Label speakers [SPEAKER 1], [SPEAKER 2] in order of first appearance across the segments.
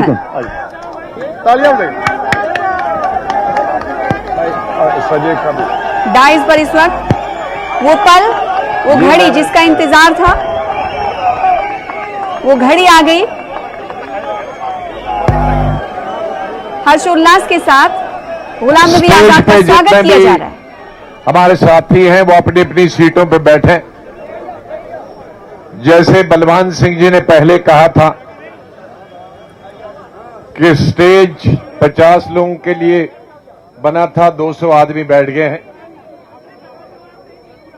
[SPEAKER 1] बिल्कुल।
[SPEAKER 2] तालियां
[SPEAKER 3] डाइस पर इस वक्त वो पल, वो घड़ी जिसका इंतजार था, वो घड़ी आ गई। हर्षोल्लास के साथ गुलाम नबी आजाद का स्वागत किया जा रहा है।
[SPEAKER 4] हमारे साथी हैं वो अपनी अपनी सीटों पर बैठे। जैसे बलवान सिंह जी ने पहले कहा था कि स्टेज 50 लोगों के लिए बना था, 200 आदमी बैठ गए हैं,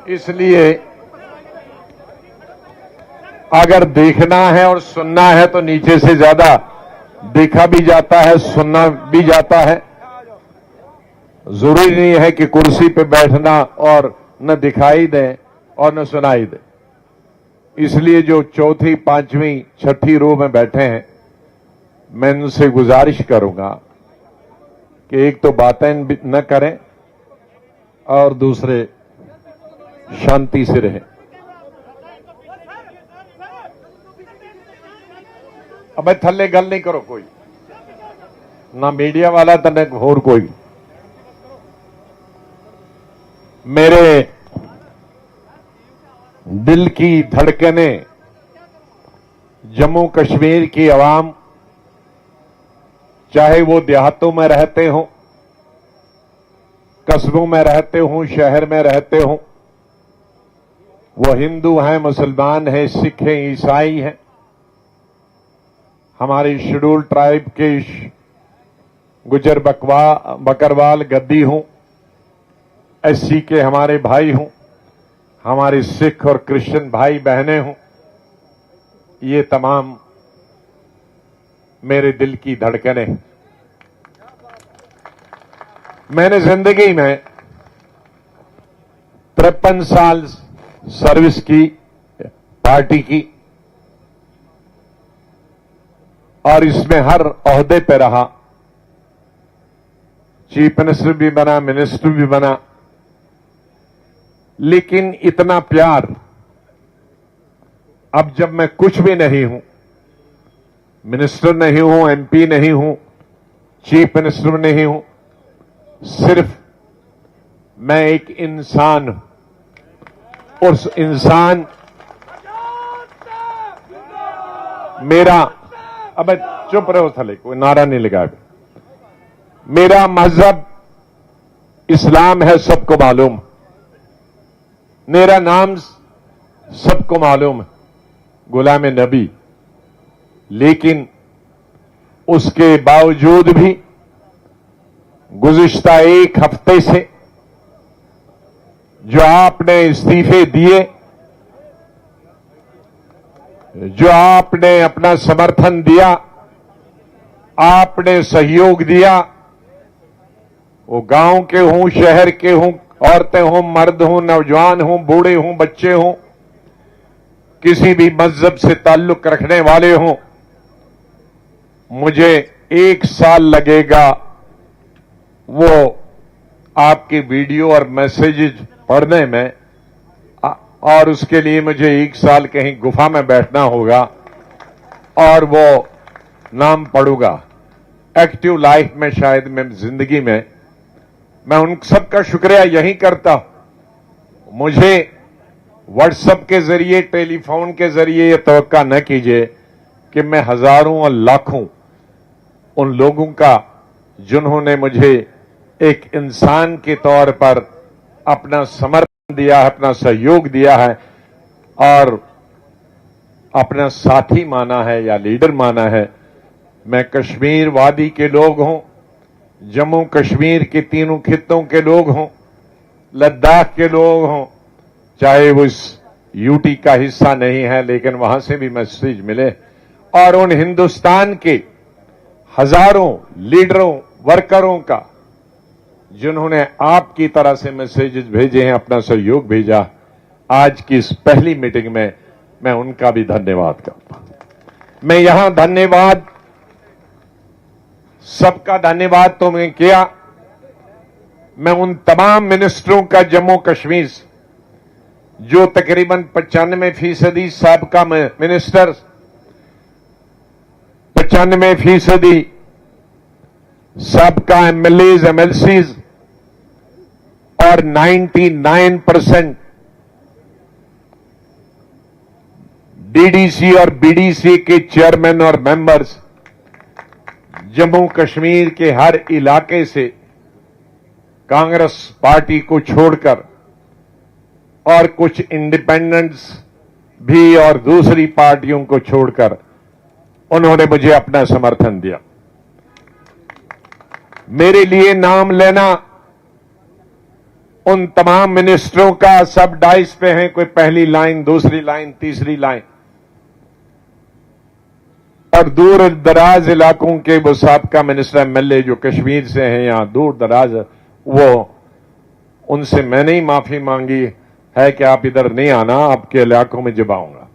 [SPEAKER 4] इसलिए अगर देखना है और सुनना है तो नीचे से ज्यादा देखा भी जाता है, सुनना भी जाता है। जरूरी नहीं है कि कुर्सी पे बैठना और न दिखाई दे और न सुनाई दे। इसलिए जो चौथी, पांचवी, छठी रो में बैठे हैं, मैं उनसे गुजारिश करूंगा कि एक तो बातें न करें और दूसरे शांति से रहें। अब थल्ले गल नहीं करो कोई, ना मीडिया वाला तो न होर कोई। मेरे दिल की धड़कनें जम्मू कश्मीर की आवाम, चाहे वो देहातों में रहते हों, कस्बों में रहते हों, शहर में रहते हों, वो हिंदू हैं, मुसलमान हैं, सिख हैं, ईसाई हैं, हमारे शेड्यूल ट्राइब के गुजर बकरवाल गद्दी हों, एससी के हमारे भाई हों, हमारे सिख और क्रिश्चियन भाई बहनें हों, ये तमाम मेरे दिल की धड़कनें। मैंने जिंदगी में 53 साल सर्विस की पार्टी की और इसमें हर ओहदे पे रहा। चीफ मिनिस्टर भी बना, मिनिस्टर भी बना, लेकिन इतना प्यार अब जब मैं कुछ भी नहीं हूं, मिनिस्टर नहीं हूं, एमपी नहीं हूं, चीफ मिनिस्टर नहीं हूं, सिर्फ मैं एक इंसान हूं। उस इंसान मेरा, अब चुप रहो थले, कोई नारा नहीं लगाएगा। मेरा मजहब इस्लाम है, सबको मालूम। मेरा नाम सबको मालूम है, गुलाम नबी। लेकिन उसके बावजूद भी गुज़िश्ता एक हफ्ते से जो आपने इस्तीफे दिए, जो आपने अपना समर्थन दिया, आपने सहयोग दिया, वो गांव के हों, शहर के हों, औरतें हों, मर्द हों, नौजवान हों, बूढ़े हों, बच्चे हों, किसी भी मजहब से ताल्लुक रखने वाले हों, मुझे 1 साल लगेगा वो आपकी वीडियो और मैसेजेज पढ़ने में, और उसके लिए मुझे 1 साल कहीं गुफा में बैठना होगा और वो नाम पढ़ूंगा। एक्टिव लाइफ में शायद मैं जिंदगी में मैं उन सबका शुक्रिया यही करता हूं। मुझे व्हाट्सएप के जरिए, टेलीफोन के जरिए ये तवक्का न कीजिए कि मैं हजारों और लाखों उन लोगों का जिन्होंने मुझे एक इंसान के तौर पर अपना समर्थन दिया है, अपना सहयोग दिया है और अपना साथी माना है या लीडर माना है। मैं कश्मीर वादी के लोग हों, जम्मू कश्मीर के तीनों खित्तों के लोग हों, लद्दाख के लोग हों, चाहे वो इस यूटी का हिस्सा नहीं है लेकिन वहां से भी मैसेज मिले, और उन हिंदुस्तान के हजारों लीडरों, वर्करों का जिन्होंने आपकी तरह से मैसेजेस भेजे हैं, अपना सहयोग भेजा, आज की इस पहली मीटिंग में मैं उनका भी धन्यवाद करता हूं। मैं यहां धन्यवाद, सबका धन्यवाद तो मैं किया, मैं उन तमाम मिनिस्टरों का जम्मू कश्मीर से जो तकरीबन 95% साबिका मिनिस्टर, 95% सबका एमएलएज एमएलसीज और 99% डीडीसी और बीडीसी के चेयरमैन और मेंबर्स जम्मू कश्मीर के हर इलाके से कांग्रेस पार्टी को छोड़कर और कुछ इंडिपेंडेंट्स भी और दूसरी पार्टियों को छोड़कर उन्होंने मुझे अपना समर्थन दिया। मेरे लिए नाम लेना उन तमाम मिनिस्टरों का सब डाइस पे हैं, कोई पहली लाइन, दूसरी लाइन, तीसरी लाइन, और दूर दराज इलाकों के वो साबका मिनिस्टर एमएलए जो कश्मीर से हैं, यहां दूर दराज, वो उनसे मैंने ही माफी मांगी है कि आप इधर नहीं आना, आपके इलाकों में जब आऊंगा।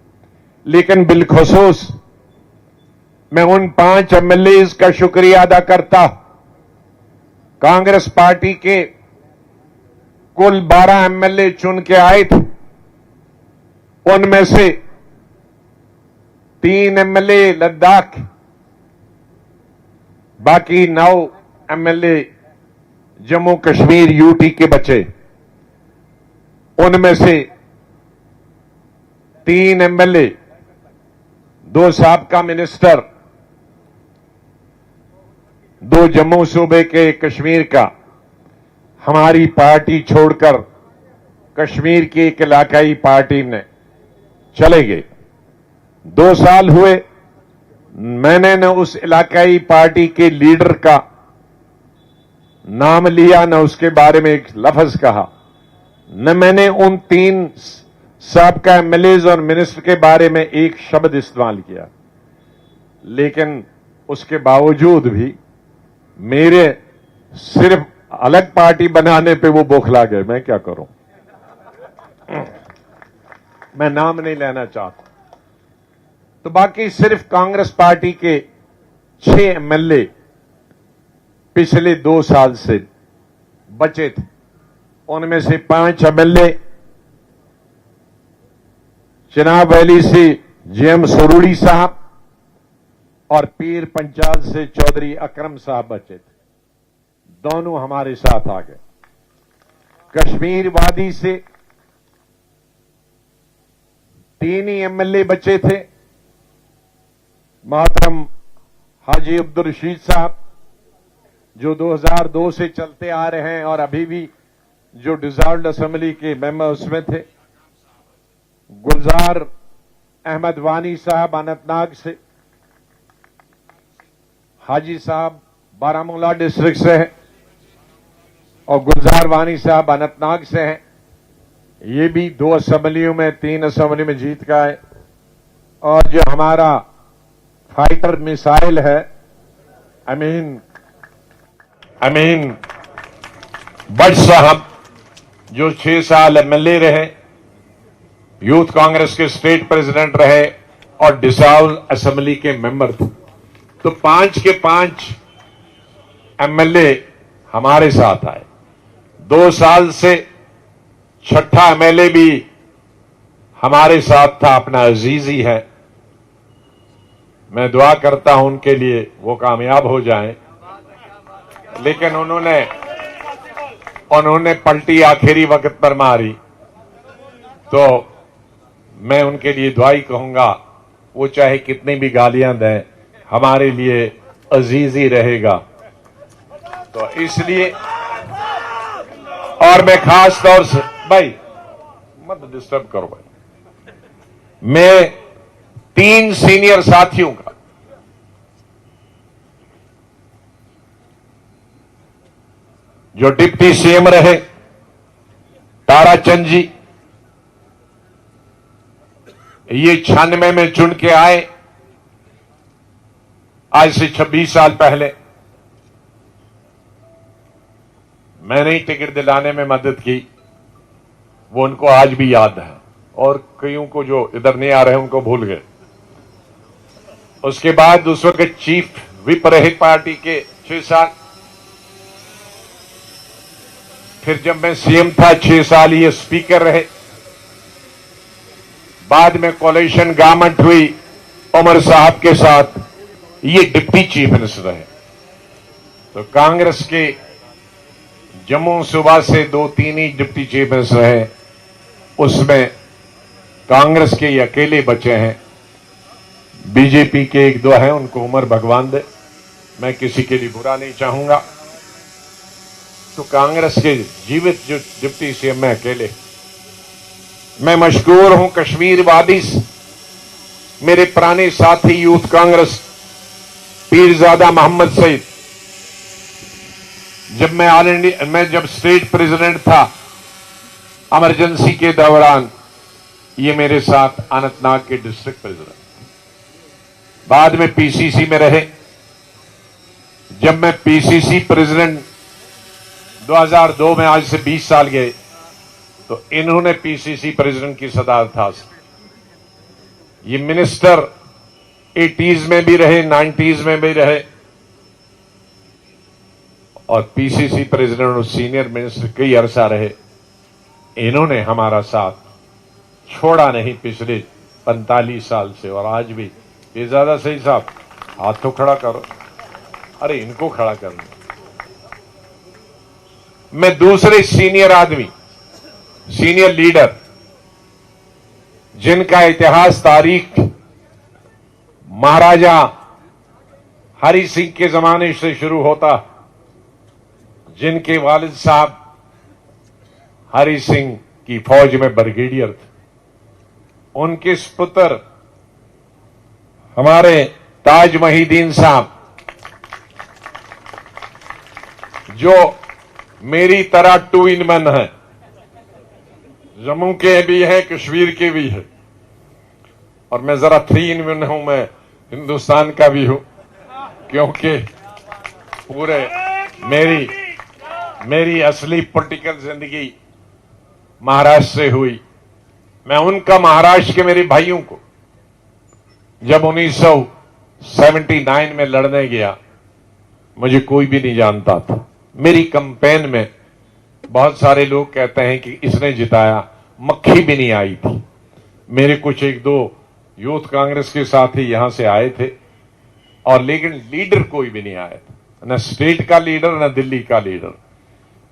[SPEAKER 4] लेकिन बिलखुसूस मैं उन 5 एमएलए का शुक्रिया अदा करता। कांग्रेस पार्टी के कुल 12 एमएलए चुन के आए थे, उनमें से 3 एमएलए लद्दाख, बाकी 9 एमएलए जम्मू कश्मीर यूटी के बचे। उनमें से 3 एमएलए, 2 साबका मिनिस्टर, 2 जम्मू सूबे के कश्मीर का, हमारी पार्टी छोड़कर कश्मीर की एक इलाकाई पार्टी में चले गए। 2 साल हुए, मैंने न उस इलाकाई पार्टी के लीडर का नाम लिया, न उसके बारे में एक लफ्ज कहा, न मैंने उन 3 साबका एमएलएज और मिनिस्टर के बारे में एक शब्द इस्तेमाल किया। लेकिन उसके बावजूद भी मेरे सिर्फ अलग पार्टी बनाने पे वो बौखला गए। मैं क्या करूं, मैं नाम नहीं लेना चाहता। तो बाकी सिर्फ कांग्रेस पार्टी के 6 एमएलए पिछले 2 साल से बचे थे। उनमें से 5 एमएलए चिनाब वैली से जेएम सरूड़ी साहब और पीर पंचाल से चौधरी अकरम साहब बचे थे, दोनों हमारे साथ आ गए। कश्मीर वादी से 3 ही एमएलए बचे थे, मोहतरम हाजी अब्दुल रशीद साहब जो 2002 से चलते आ रहे हैं और अभी भी जो डिसॉल्व्ड असेंबली के मेंबर उसमें थे, गुलजार अहमद वानी साहब अनंतनाग से, हाजी साहब बारामूला डिस्ट्रिक्ट से हैं और गुलजार वानी साहब अनंतनाग से हैं। ये भी 2 असेंबलियों में, 3 असेंबली में जीत का है। और जो हमारा फाइटर मिसाइल है अमीन भट्ट साहब, जो 6 साल एमएलए रहे, यूथ कांग्रेस के स्टेट प्रेसिडेंट रहे और डिसॉल्व असेंबली के मेंबर थे। तो 5 के 5 एमएलए हमारे साथ आए। 2 साल से 6ठा एमएलए भी हमारे साथ था, अपना अजीजी है। मैं दुआ करता हूं उनके लिए वो कामयाब हो जाएं। लेकिन उन्होंने पलटी आखिरी वक्त पर मारी, तो मैं उनके लिए दुआ ही कहूंगा, वो चाहे कितनी भी गालियां दें, हमारे लिए अजीज ही रहेगा। तो इसलिए, और मैं खास तौर से, भाई मत डिस्टर्ब करो भाई, मैं 3 सीनियर साथियों का जो डिप्टी सीएम रहे, ताराचंद जी, ये 96 में चुन के आए, आज से 26 साल पहले। मैंने ही टिकट दिलाने में मदद की, वो उनको आज भी याद है, और कईयों को जो इधर नहीं आ रहे उनको भूल गए। उसके बाद उस वक्त चीफ विप रहे पार्टी के 6 साल, फिर जब मैं सीएम था 6 साल ये स्पीकर रहे। बाद में कोalition गवर्नमेंट हुई उमर साहब के साथ, ये डिप्टी चीफ मिनिस्टर है। तो कांग्रेस के जम्मू सूबा से 2-3 ही डिप्टी चीफ मिनिस्टर हैं, उसमें कांग्रेस के ये अकेले बचे हैं। बीजेपी के 1-2 हैं, उनको उम्र भगवान दे, मैं किसी के लिए बुरा नहीं चाहूंगा। तो कांग्रेस के जीवित जो डिप्टी सीएम में अकेले। मैं मशहूर हूं कश्मीर वादी से। मेरे पुराने साथी यूथ कांग्रेस पीरजादा मोहम्मद सईद, जब मैं ऑल इंडिया मैं जब स्टेट प्रेसिडेंट था इमरजेंसी के दौरान, ये मेरे साथ अनंतनाग के डिस्ट्रिक्ट प्रेसिडेंट, बाद में पीसीसी में रहे। जब मैं पीसीसी प्रेसिडेंट 2002 में, आज से 20 साल गए, तो इन्होंने पीसीसी प्रेसिडेंट की सदारत हासिल। ये मिनिस्टर 80s में भी रहे, 90s में भी रहे, और पीसीसी प्रेसिडेंट और सीनियर मिनिस्टर कई अरसा रहे। इन्होंने हमारा साथ छोड़ा नहीं पिछले 45 साल से, और आज भी। ये ज्यादा सही साहब, हाथ तो खड़ा करो। अरे इनको खड़ा करना। मैं दूसरे सीनियर आदमी, सीनियर लीडर, जिनका इतिहास तारीख महाराजा हरि सिंह के जमाने से शुरू होता, जिनके वालिद साहब हरि सिंह की फौज में ब्रिगेडियर थे, उनके पुत्र हमारे ताज महीदीन साहब, जो मेरी तरह 2 in 1 है, जम्मू के भी है, कश्मीर के भी है, और मैं जरा 3 in 1 हूं। मैं हिंदुस्तान का भी हूं, क्योंकि पूरे मेरी असली पॉलिटिकल जिंदगी महाराष्ट्र से हुई। मैं उनका महाराष्ट्र के मेरे भाइयों को जब 1979 में लड़ने गया, मुझे कोई भी नहीं जानता था। मेरी कैंपेन में बहुत सारे लोग कहते हैं कि इसने जिताया, मक्खी भी नहीं आई थी। मेरे कुछ 1-2 यूथ कांग्रेस के साथी यहां से आए थे, और लेकिन लीडर कोई भी नहीं आया था, न स्टेट का लीडर न दिल्ली का लीडर।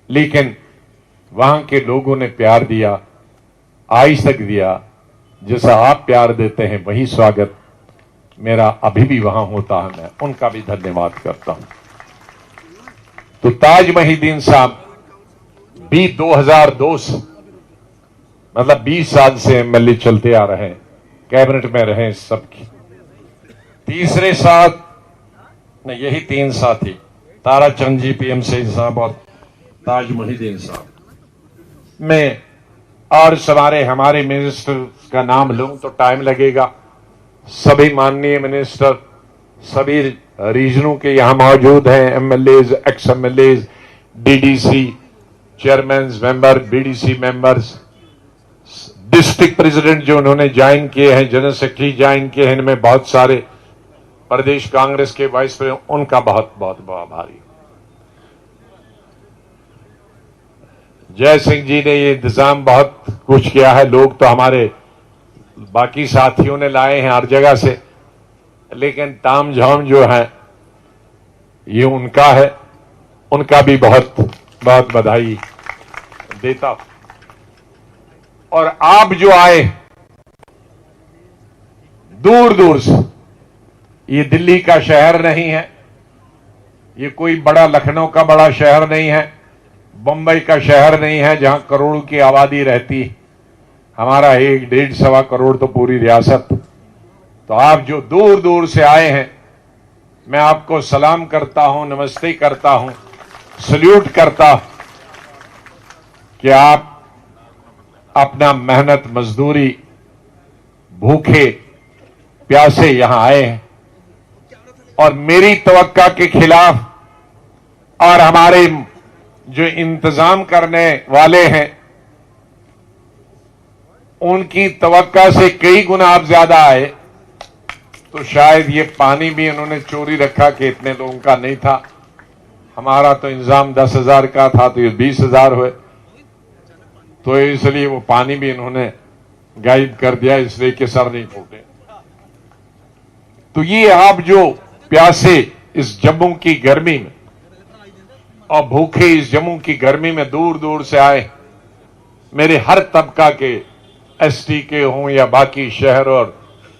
[SPEAKER 4] लेकिन वहां के लोगों ने प्यार दिया, आज तक दिया। जैसा आप प्यार देते हैं वही स्वागत मेरा अभी भी वहां होता है। मैं उनका भी धन्यवाद करता हूं। तो ताज महीदीन साहब भी 2002 से, मतलब 20 साल से एमएलए चलते आ रहे हैं, कैबिनेट में रहे सबकी। तीसरे साथ नहीं, यही 3 साथी, ताराचंद जी, पीएम सईद साहब और ताज महीदीन साहब। मैं और हमारे मिनिस्टर का नाम लूं तो टाइम लगेगा। सभी माननीय मिनिस्टर सभी रीजनों के यहां मौजूद हैं, MLAs, x MLAs, DDC chairman member, BDC members, district president जो उन्होंने ज्वाइन किए हैं, जनरल सेक्रेटरी ज्वाइन किए हैं, इनमें बहुत सारे प्रदेश कांग्रेस के वाइस प्रेसिडेंट, उनका बहुत बहुत आभारी। जय सिंह जी ने ये इंतजाम बहुत कुछ किया है। लोग तो हमारे बाकी साथियों ने लाए हैं हर जगह से, लेकिन ताम झाम जो है ये उनका है। उनका भी बहुत बहुत बधाई देता हूं। और आप जो आए दूर दूर से, ये दिल्ली का शहर नहीं है, ये कोई बड़ा लखनऊ का बड़ा शहर नहीं है, बंबई का शहर नहीं है जहां करोड़ों की आबादी रहती है। हमारा 1-1.5 करोड़ तो पूरी रियासत। तो आप जो दूर दूर से आए हैं, मैं आपको सलाम करता हूं, नमस्ते करता हूं, सल्यूट करता हूं कि आप अपना मेहनत मजदूरी भूखे प्यासे यहां आए हैं, और मेरी तवक्का के खिलाफ और हमारे जो इंतजाम करने वाले हैं उनकी तवक्का से कई गुना आप ज्यादा आए। तो शायद ये पानी भी इन्होंने चोरी रखा कि इतने लोगों का नहीं था। हमारा तो इंतजाम 10,000 का था, तो ये 20,000 हुए, तो इसलिए वो पानी भी इन्होंने गायब कर दिया, इसलिए कि सर नहीं फूटे। तो ये आप जो प्यासे इस जम्मू की गर्मी में और भूखे इस जम्मू की गर्मी में दूर दूर से आए मेरे हर तबका के एसटी के हों या बाकी शहर और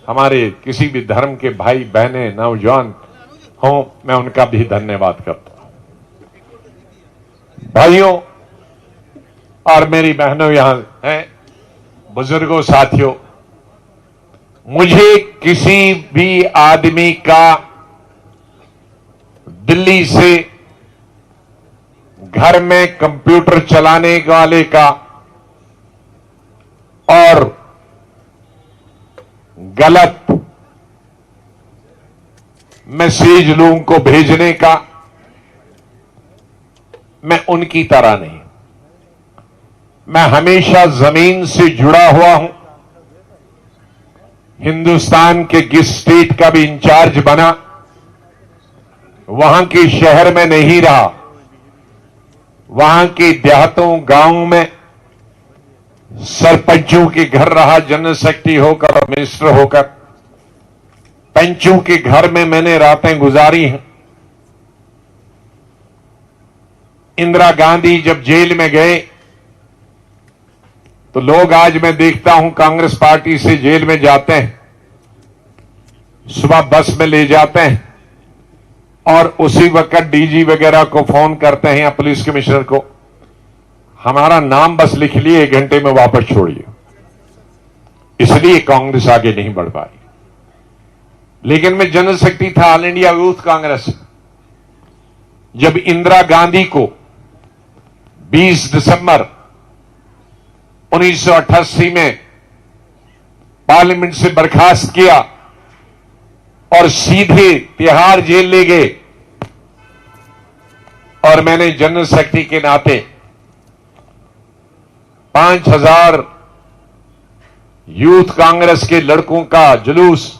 [SPEAKER 4] हमारे किसी भी धर्म के भाई बहने नौजवान हों, मैं उनका भी धन्यवाद करता हूं। भाइयों और मेरी बहनों यहां हैं, बुजुर्गों, साथियों, मुझे किसी भी आदमी का दिल्ली से घर में कंप्यूटर चलाने वाले का और गलत मैसेज लोगों को भेजने का, मैं उनकी तरह नहीं। मैं हमेशा जमीन से जुड़ा हुआ हूं। हिंदुस्तान के किस स्टेट का भी इंचार्ज बना, वहां के शहर में नहीं रहा, वहां के देहातों गांवों में सरपंचों के घर रहा, जनरल सेक्रेटरी होकर और मिनिस्टर होकर। पंचों के घर में मैंने रातें गुजारी हैं। इंदिरा गांधी जब जेल में गए तो लोग, आज मैं देखता हूं कांग्रेस पार्टी से जेल में जाते हैं, सुबह बस में ले जाते हैं और उसी वक्त डीजी वगैरह को फोन करते हैं या पुलिस कमिश्नर को, हमारा नाम बस लिख लिए, 1 घंटे में वापस छोड़िए। इसलिए कांग्रेस आगे नहीं बढ़ पाई। लेकिन मैं जनरल सेक्रेटरी था ऑल इंडिया यूथ कांग्रेस। जब इंदिरा गांधी को 20 दिसंबर 1988 में पार्लियामेंट से बर्खास्त किया और सीधे तिहाड़ जेल ले गए, और मैंने जनरल सेक्रेटरी के नाते 5000 यूथ कांग्रेस के लड़कों का जुलूस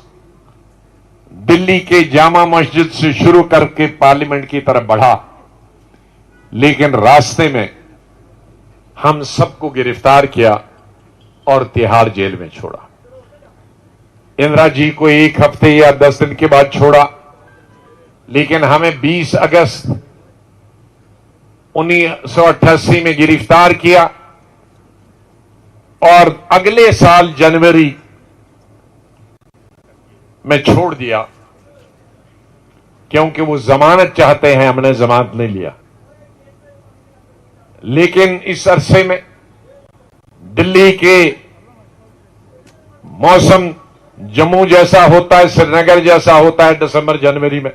[SPEAKER 4] दिल्ली के जामा मस्जिद से शुरू करके पार्लियामेंट की तरफ बढ़ा। लेकिन रास्ते में हम सबको गिरफ्तार किया और तिहाड़ जेल में छोड़ा। इंदिरा जी को 1 हफ्ते या 10 दिन के बाद छोड़ा, लेकिन हमें 20 अगस्त 1988 में गिरफ्तार किया और अगले साल जनवरी में छोड़ दिया, क्योंकि वो जमानत चाहते हैं, हमने जमानत नहीं लिया। लेकिन इस अरसे में दिल्ली के मौसम जम्मू जैसा होता है, श्रीनगर जैसा होता है दिसंबर जनवरी में।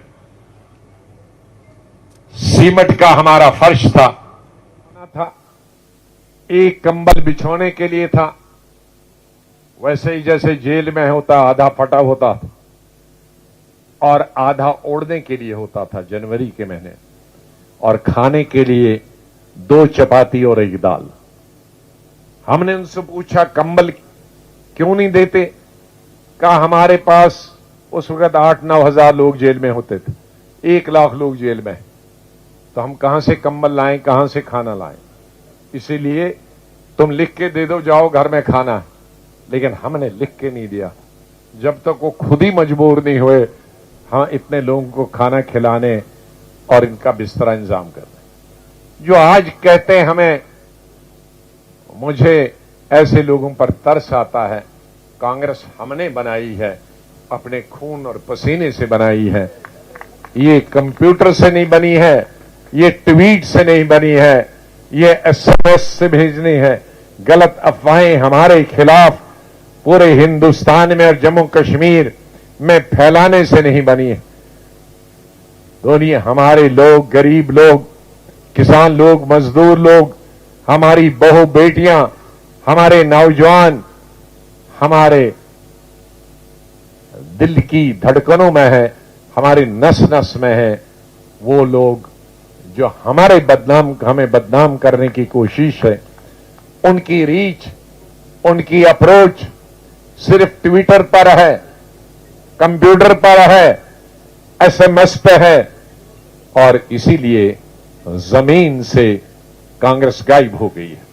[SPEAKER 4] सीमेंट का हमारा फर्श था, एक कंबल बिछोने के लिए था, वैसे ही जैसे जेल में होता, आधा फटा होता था और आधा ओढ़ने के लिए होता था जनवरी के महीने, और खाने के लिए 2 चपाती और 1 दाल। हमने उनसे पूछा कंबल क्यों नहीं देते? कहा हमारे पास उस वक्त 8-9 हजार लोग जेल में होते थे, 1 लाख लोग जेल में, तो हम कहां से कंबल लाएं, कहां से खाना लाएं? इसीलिए तुम लिख के दे दो, जाओ घर में खाना है। लेकिन हमने लिख के नहीं दिया जब तक वो खुद ही मजबूर नहीं हुए हाँ इतने लोगों को खाना खिलाने और इनका बिस्तरा इंतजाम करने। जो आज कहते हैं हमें, मुझे ऐसे लोगों पर तरस आता है। कांग्रेस हमने बनाई है, अपने खून और पसीने से बनाई है, ये कंप्यूटर से नहीं बनी है, ये ट्वीट से नहीं बनी है, ये एसएमएस से भेजनी है। गलत अफवाहें हमारे खिलाफ पूरे हिंदुस्तान में और जम्मू कश्मीर में फैलाने से नहीं बनी है। दुनिया, हमारे लोग, गरीब लोग, किसान लोग, मजदूर लोग, हमारी बहू बेटियां, हमारे नौजवान, हमारे दिल की धड़कनों में है, हमारी नस नस में है। वो लोग जो हमें बदनाम करने की कोशिश है, उनकी रीच, उनकी अप्रोच सिर्फ ट्विटर पर है, कंप्यूटर पर है, एसएमएस पे है, और इसीलिए जमीन से कांग्रेस गायब हो गई है।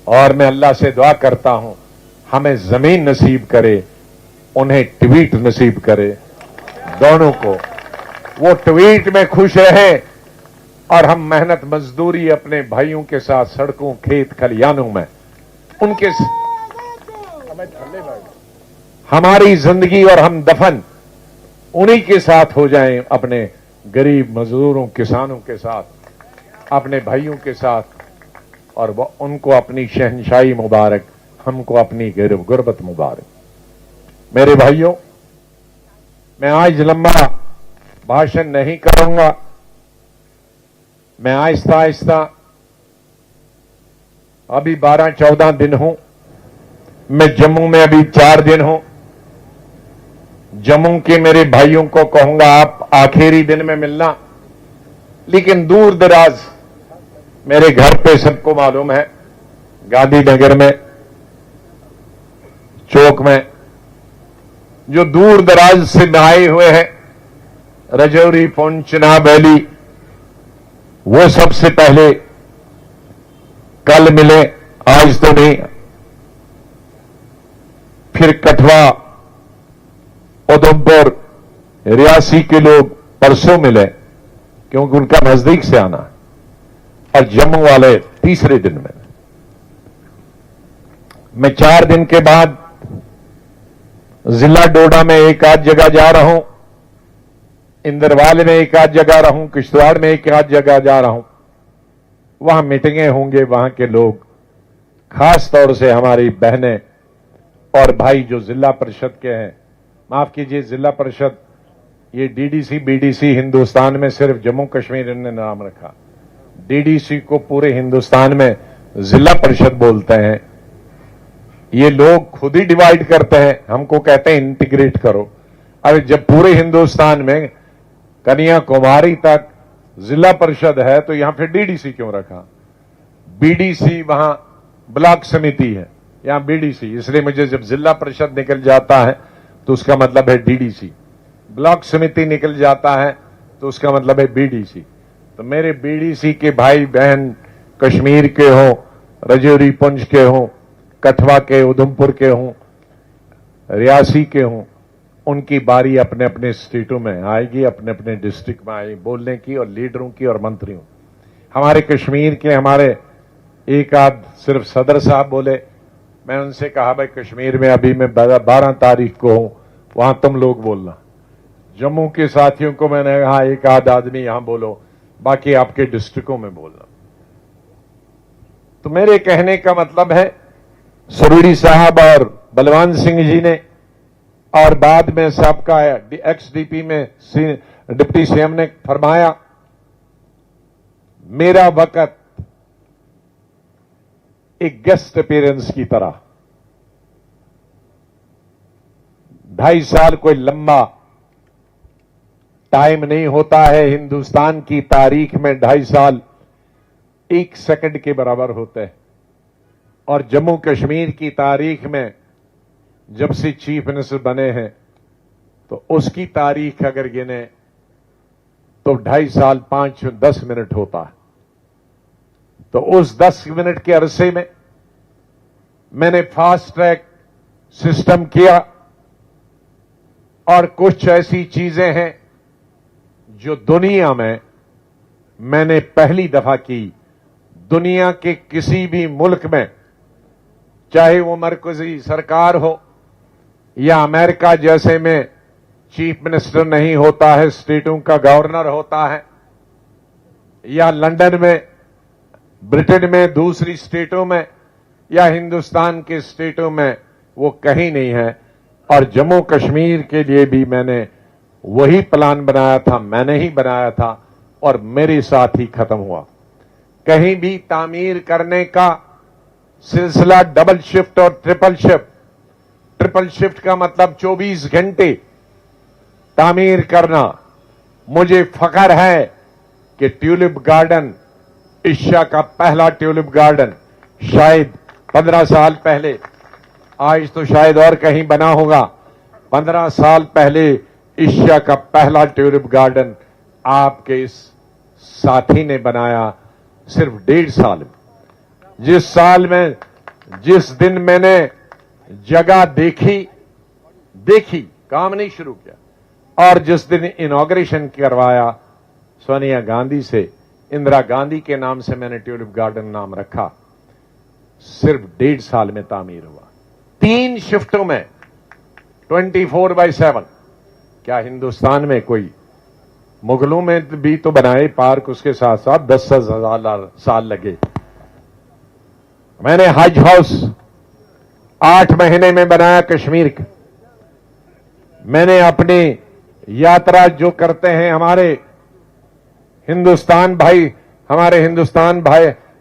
[SPEAKER 4] और मैं अल्लाह से दुआ करता हूं हमें जमीन नसीब करे, उन्हें ट्वीट नसीब करे। दोनों को, वो ट्वीट में खुश रहे और हम मेहनत मजदूरी अपने भाइयों के साथ सड़कों, खेत, खलियानों में उनके हमारी जिंदगी और हम दफन उन्हीं के साथ हो जाएं, अपने गरीब मजदूरों, किसानों के साथ, अपने भाइयों के साथ, और वो उनको अपनी शहनशाही मुबारक, हमको अपनी गुर्बत मुबारक। मेरे भाइयों, मैं आज लंबा भाषण नहीं करूंगा, मैं आहिस्ता आहिस्ता, अभी 12-14 दिन हूं, मैं जम्मू में अभी 4 दिन हूं। जम्मू के मेरे भाइयों को कहूंगा आप आखिरी दिन में मिलना, लेकिन दूर दराज मेरे घर पे सबको मालूम है, गांधीनगर में, चौक में, जो दूर दराज से आए हुए हैं, रजौरी, पुंछ, चिनाब वैली, वो सबसे पहले कल मिले, आज तो नहीं। फिर कठुआ, उधमपुर, रियासी के लोग परसों मिले, क्योंकि उनका नजदीक से आना है, और जम्मू वाले तीसरे दिन में। मैं 4 दिन के बाद जिला डोडा में एक आध जगह जा रहा हूं, इंदरवाल में एक आध जगह रहा हूं, किश्तवाड़ में एक आध जगह जा रहा हूं। वहां मीटिंगें होंगे, वहां के लोग, खास तौर से हमारी बहनें और भाई जो जिला परिषद के हैं, माफ कीजिए जिला परिषद, ये डीडीसी बीडीसी हिंदुस्तान में सिर्फ जम्मू कश्मीर ने नाम रखा, डीडीसी को पूरे हिंदुस्तान में जिला परिषद बोलते हैं। ये लोग खुद ही डिवाइड करते हैं, हमको कहते हैं इंटीग्रेट करो। अरे जब पूरे हिंदुस्तान में कन्याकुमारी तक जिला परिषद है तो यहां फिर डीडीसी क्यों रखा? बीडीसी वहां ब्लॉक समिति है, यहां बीडीसी, इसलिए मुझे जब जिला परिषद निकल जाता है तो उसका मतलब है डीडीसी, ब्लॉक समिति निकल जाता है तो उसका मतलब है बीडीसी। तो मेरे बीडीसी के भाई बहन कश्मीर के हों, रजौरी पुंछ के हों, कठुआ के, उधमपुर के हों, रियासी के हों, उनकी बारी अपने अपने स्टेटों में आएगी, अपने अपने डिस्ट्रिक्ट में आएगी बोलने की, और लीडरों की और मंत्रियों। हमारे कश्मीर के हमारे एक आध सिर्फ सदर साहब बोले, मैं उनसे कहा भाई कश्मीर में अभी मैं 12 तारीख को हूं, वहां तुम लोग बोलना। जम्मू के साथियों को मैंने कहा एक आध आदमी यहां बोलो, बाकी आपके डिस्ट्रिक्टों में बोलना। तो मेरे कहने का मतलब है, सरूरी साहब और बलवान सिंह जी ने, और बाद में सबका एक्स-डीपी में डिप्टी सीएम ने फरमाया, मेरा वक्त एक गेस्ट अपीयरेंस की तरह, 2.5 साल कोई लंबा टाइम नहीं होता है। हिंदुस्तान की तारीख में 2.5 साल 1 सेकंड के बराबर होते हैं, और जम्मू कश्मीर की तारीख में जब से चीफ मिनिस्टर बने हैं तो उसकी तारीख अगर गिने तो 2.5 साल 5-10 मिनट होता है। तो उस 10 मिनट के अरसे में मैंने फास्ट ट्रैक सिस्टम किया, और कुछ ऐसी चीजें हैं जो दुनिया में मैंने पहली दफा की। दुनिया के किसी भी मुल्क में, चाहे वो मरकजी सरकार हो या अमेरिका जैसे में चीफ मिनिस्टर नहीं होता है, स्टेटों का गवर्नर होता है, या लंदन में, ब्रिटेन में, दूसरी स्टेटों में, या हिंदुस्तान के स्टेटों में, वो कहीं नहीं है। और जम्मू कश्मीर के लिए भी मैंने वही प्लान बनाया था, मैंने ही बनाया था, और मेरे साथ ही खत्म हुआ। कहीं भी तामीर करने का सिलसिला डबल शिफ्ट और ट्रिपल शिफ्ट, ट्रिपल शिफ्ट का मतलब 24 घंटे तामीर करना। मुझे फख्र है कि ट्यूलिप गार्डन, एशिया का पहला ट्यूलिप गार्डन, शायद 15 साल पहले, आज तो शायद और कहीं बना होगा, 15 साल पहले एशिया का पहला ट्यूलिप गार्डन आपके इस साथी ने बनाया, सिर्फ 1.5 साल में। जिस साल में, जिस दिन मैंने जगह देखी, काम नहीं शुरू किया, और जिस दिन इनॉग्रेशन करवाया सोनिया गांधी से, इंदिरा गांधी के नाम से मैंने ट्यूलिप गार्डन नाम रखा। सिर्फ 1.5 साल में तामीर हुआ, 3 शिफ्टों में, 24/7। क्या हिंदुस्तान में कोई, मुगलों में भी तो बनाए पार्क, उसके साथ साथ 10,000 साल लगे। मैंने हज हाउस 8 महीने में बनाया कश्मीर का। मैंने अपनी यात्रा जो करते हैं हमारे हिंदुस्तान भाई,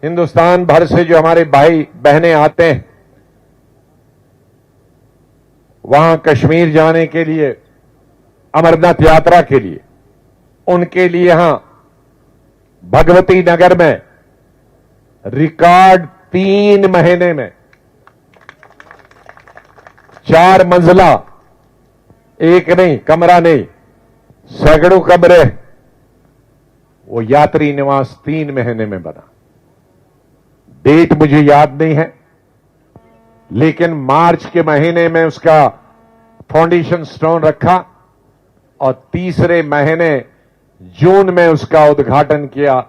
[SPEAKER 4] हिंदुस्तान भर से जो हमारे भाई बहनें आते हैं वहां कश्मीर जाने के लिए, अमरनाथ यात्रा के लिए, उनके लिए यहां भगवती नगर में रिकॉर्ड 3 महीने में 4 मंजिला, एक नहीं, कमरा नहीं, सैकड़ों कमरे, वो यात्री निवास 3 महीने में बना। डेट मुझे याद नहीं है, लेकिन मार्च के महीने में उसका फाउंडेशन स्टोन रखा और तीसरे महीने जून में उसका उद्घाटन किया,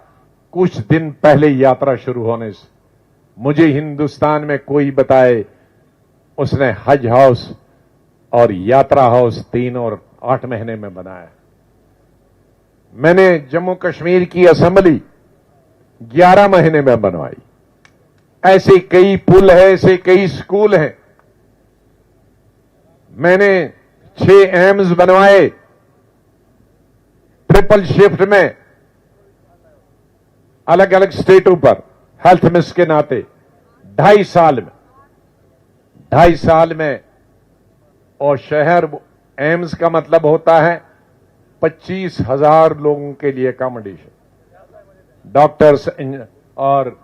[SPEAKER 4] कुछ दिन पहले यात्रा शुरू होने से। मुझे हिंदुस्तान में कोई बताए उसने हज हाउस और यात्रा हाउस 3 और 8 महीने में बनाया। मैंने जम्मू कश्मीर की असेंबली 11 महीने में बनवाई। ऐसे कई पुल है, ऐसे कई स्कूल हैं। मैंने 6 एम्स बनवाए ट्रिपल शिफ्ट में, अलग अलग स्टेटों पर, हेल्थ मिनिस्टर के नाते 2.5 साल में। और शहर, एम्स का मतलब होता है 25,000 लोगों के लिए अकोमोडेशन, डॉक्टर्स और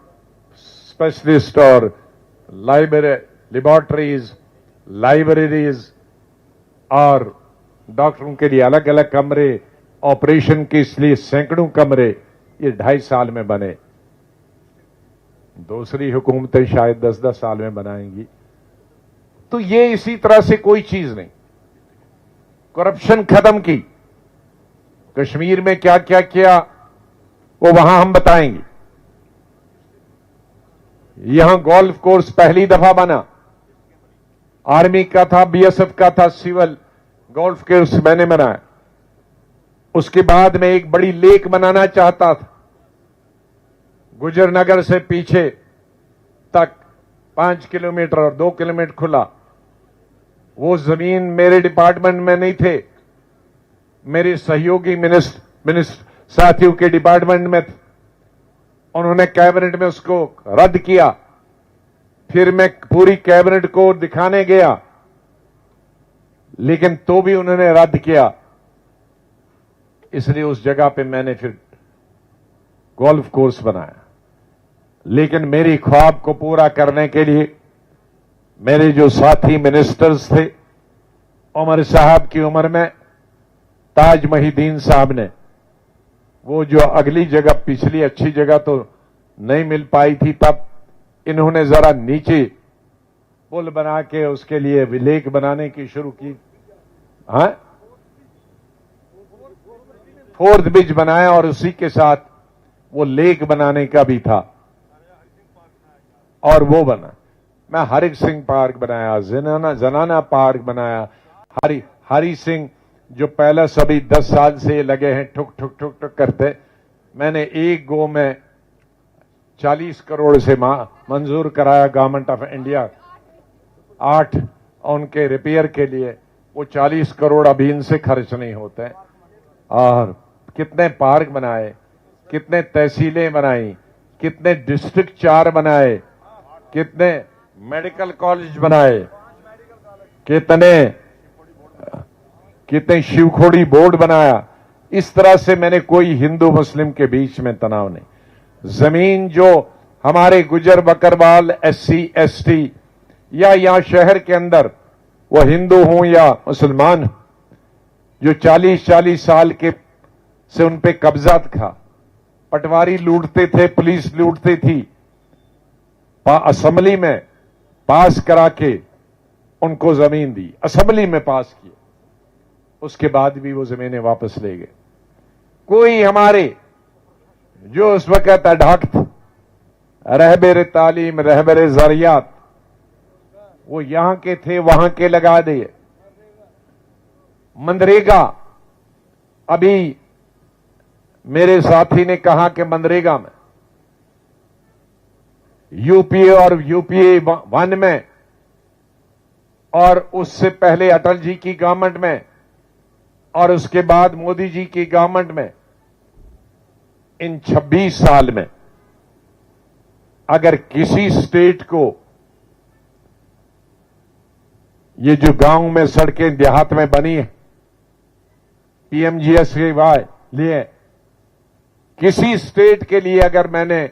[SPEAKER 4] स्पेशलिस्ट और लेबोरेटरीज, लाइब्रेरीज और डॉक्टरों के लिए अलग अलग कमरे, ऑपरेशन के इसलिए सैकड़ों कमरे, ये 2.5 साल में बने। दूसरी हुकूमतें शायद 10-10 साल में बनाएंगी। तो ये इसी तरह से कोई चीज नहीं। करप्शन खत्म की। कश्मीर में क्या क्या किया वो वहां हम बताएंगे। यहां गोल्फ कोर्स पहली दफा बना, आर्मी का था, बीएसएफ का था, सिविल गोल्फ कोर्स मैंने बनाया। उसके बाद में एक बड़ी लेक बनाना चाहता था, गुजरनगर से पीछे तक 5 किलोमीटर और 2 किलोमीटर खुला। वो जमीन मेरे डिपार्टमेंट में नहीं थे, मेरे सहयोगी मिनिस्टर साथियों के डिपार्टमेंट में थे। उन्होंने कैबिनेट में उसको रद्द किया। फिर मैं पूरी कैबिनेट को दिखाने गया, लेकिन तो भी उन्होंने रद्द किया। इसलिए उस जगह पे मैंने फिर गोल्फ कोर्स बनाया। लेकिन मेरी ख्वाब को पूरा करने के लिए मेरे जो साथी मिनिस्टर्स थे, उमर साहब की उम्र में ताज मोहिद्दीन साहब ने, वो जो अगली जगह, पिछली अच्छी जगह तो नहीं मिल पाई थी, तब इन्होंने जरा नीचे पुल बना के उसके लिए लेक बनाने की शुरू की। हाँ, 4th ब्रिज बनाया और उसी के साथ वो लेक बनाने का भी था और वो बना। मैं हरि सिंह पार्क बनाया, जनाना पार्क बनाया। हरि सिंह जो पहले सभी 10 साल से लगे हैं ठुक ठुक ठुक ठुक करते, मैंने एक गो में 40 करोड़ से मंजूर कराया गवर्नमेंट ऑफ इंडिया 8 उनके रिपेयर के लिए। वो 40 करोड़ अभी इनसे खर्च नहीं होते। और कितने पार्क बनाए, कितने तहसीलें बनाई, कितने डिस्ट्रिक्ट 4 बनाए, कितने मेडिकल कॉलेज बनाए, कितने शिवखोड़ी बोर्ड बनाया। इस तरह से मैंने कोई हिंदू मुस्लिम के बीच में तनाव नहीं। जमीन जो हमारे गुजर बकरवाल, SC ST या यहां शहर के अंदर, वो हिंदू हों या मुसलमान, जो 40-40 साल के से उन पे कब्जा था, पटवारी लूटते थे, पुलिस लूटती थी, असेंबली में पास करा के उनको जमीन दी, असेंबली में पास किए। उसके बाद भी वो जमीनें वापस ले गए। कोई हमारे जो उस वक्त अडाक थे, रहबर तालीम, रहबर ज़रियात, वो यहां के थे वहां के लगा दिए। मनरेगा, अभी मेरे साथी ने कहा कि मनरेगा में यूपीए और यूपीए 1 में और उससे पहले अटल जी की गवर्नमेंट में और उसके बाद मोदी जी की गवर्नमेंट में, इन 26 साल में अगर किसी स्टेट को ये जो गांव में सड़कें देहात में बनी है पीएमजीएस के लिए, किसी स्टेट के लिए अगर मैंने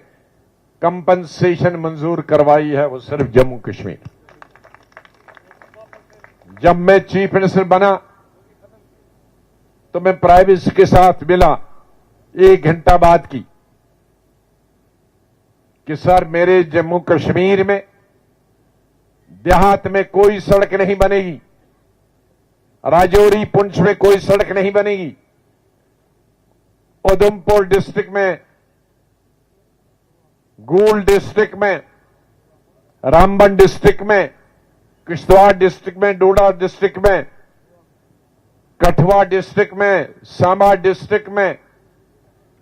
[SPEAKER 4] कंपनसेशन मंजूर करवाई है वो सिर्फ जम्मू कश्मीर। जब मैं चीफ मिनिस्टर बना तो मैं प्राइम मिनिस्टर के साथ मिला 1 घंटा बात की कि सर मेरे जम्मू कश्मीर में देहात में कोई सड़क नहीं बनेगी, राजौरी पुंछ में कोई सड़क नहीं बनेगी, उधमपुर डिस्ट्रिक्ट में, गूल डिस्ट्रिक्ट में, रामबन डिस्ट्रिक्ट में, किश्तवाड़ डिस्ट्रिक्ट में, डोडा डिस्ट्रिक्ट में, कठुआ डिस्ट्रिक्ट में, सांबा डिस्ट्रिक्ट में,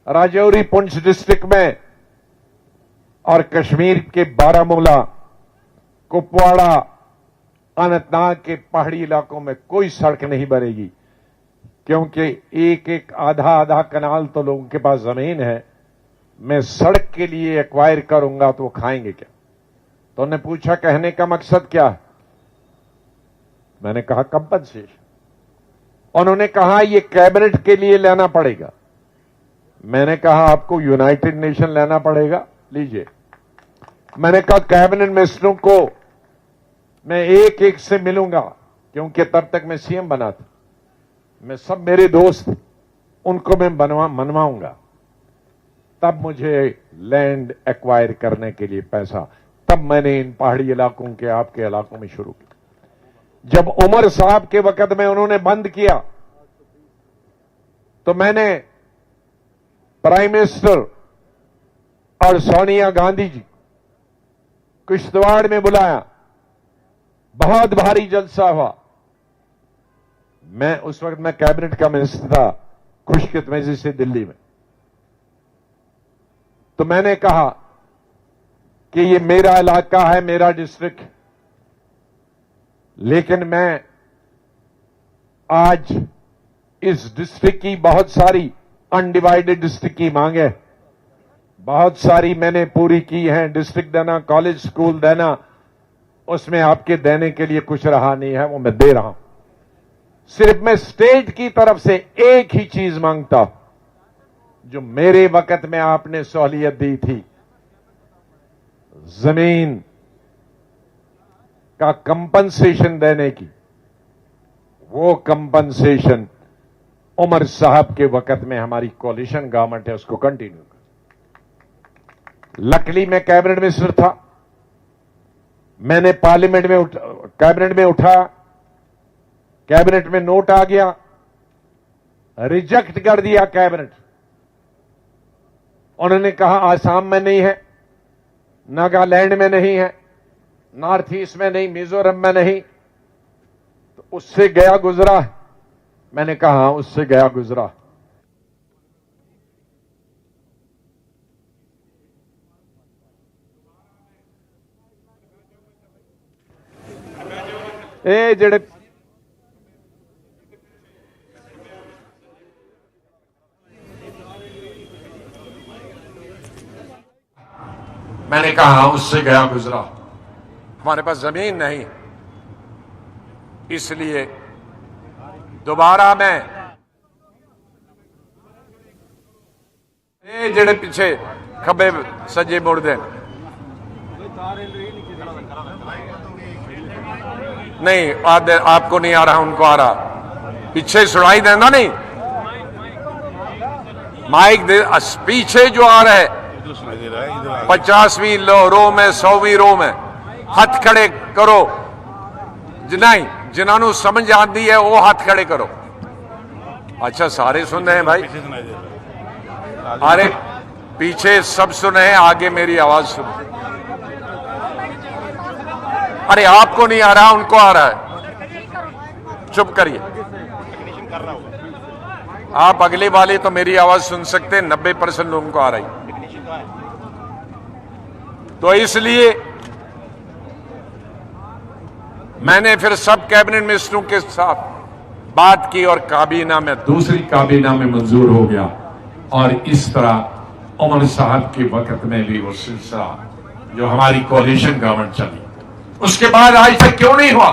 [SPEAKER 4] राजौरी पुंछ डिस्ट्रिक्ट में और कश्मीर के बारामूला, कुपवाड़ा, अनंतनाग के पहाड़ी इलाकों में कोई सड़क नहीं बनेगी, क्योंकि एक एक आधा कनाल तो लोगों के पास जमीन है। मैं सड़क के लिए एक्वायर करूंगा तो वो खाएंगे क्या? तो उन्होंने पूछा कहने का मकसद क्या है? मैंने कहा कंपनसेशन। उन्होंने कहा ये कैबिनेट के लिए लेना पड़ेगा। मैंने कहा आपको यूनाइटेड नेशन लेना पड़ेगा, लीजिए। मैंने कहा कैबिनेट मिनिस्टरों को मैं एक एक से मिलूंगा, क्योंकि तब तक मैं सीएम बना था। मैं सब मेरे दोस्त उनको मैं मनवाऊंगा, तब मुझे लैंड एक्वायर करने के लिए पैसा, तब मैंने इन पहाड़ी इलाकों के आपके इलाकों में शुरू किया। जब उमर साहब के वक्त में उन्होंने बंद किया तो मैंने प्राइम मिनिस्टर और सोनिया गांधी जी किश्तवाड़ में बुलाया, बहुत भारी जलसा हुआ। मैं उस वक्त मैं कैबिनेट का मिनिस्टर था, खुशकिस्मती से दिल्ली में। तो मैंने कहा कि ये मेरा इलाका है, मेरा डिस्ट्रिक्ट, लेकिन मैं आज इस डिस्ट्रिक्ट की बहुत सारी अनडिवाइडेड डिस्ट्रिक्ट की मांग है, बहुत सारी मैंने पूरी की हैं। डिस्ट्रिक्ट देना, कॉलेज स्कूल देना, उसमें आपके देने के लिए कुछ रहा नहीं है, वो मैं दे रहा हूं। सिर्फ मैं स्टेट की तरफ से एक ही चीज मांगता हूं, जो मेरे वक्त में आपने सहूलियत दी थी, जमीन का कंपनसेशन देने की। वो कंपनसेशन उमर साहब के वक्त में हमारी कोalition गवर्नमेंट है, उसको कंटिन्यू कर। लकली मैं कैबिनेट मिनिस्टर था, मैंने पार्लियामेंट में कैबिनेट में उठा, कैबिनेट में नोट आ गया, रिजेक्ट कर दिया कैबिनेट। उन्होंने कहा आसाम में नहीं है, नागालैंड में नहीं है, नॉर्थ ईस्ट में नहीं, मिजोरम में नहीं, तो उससे गया गुजरा। मैंने कहा उससे गया गुजरा। ए जेड़े मैंने कहा उससे गया गुजरा। हमारे पास जमीन नहीं, इसलिए दोबारा मैं ये जेड़े पीछे खब्बे सज्जे मुड़ दे नहीं, आपको नहीं आ रहा, उनको आ रहा, पीछे सुनाई देना नहीं, माइक दे, पीछे जो आ रहा है 50वीं रो में 100वीं रो में हथ खड़े करो, नहीं जिन्होंने समझ आती है वो हथ खड़े करो। अच्छा, सारे सुन रहे हैं भाई? अरे पीछे सब सुन रहे हैं, आगे मेरी आवाज सुनो। अरे आपको नहीं आ रहा, उनको आ रहा है, चुप करिए। आप अगले वाले तो मेरी आवाज सुन सकते हैं, 90% लोगों को आ रही। तो इसलिए मैंने फिर सब कैबिनेट मिनिस्टरों के साथ बात की और काबीना में, दूसरी काबीना में मंजूर हो गया। और इस तरह उमर साहब के वक्त में भी वो सिलसिला जो हमारी कोalition गवर्नमेंट चली, उसके बाद आज तक क्यों नहीं हुआ?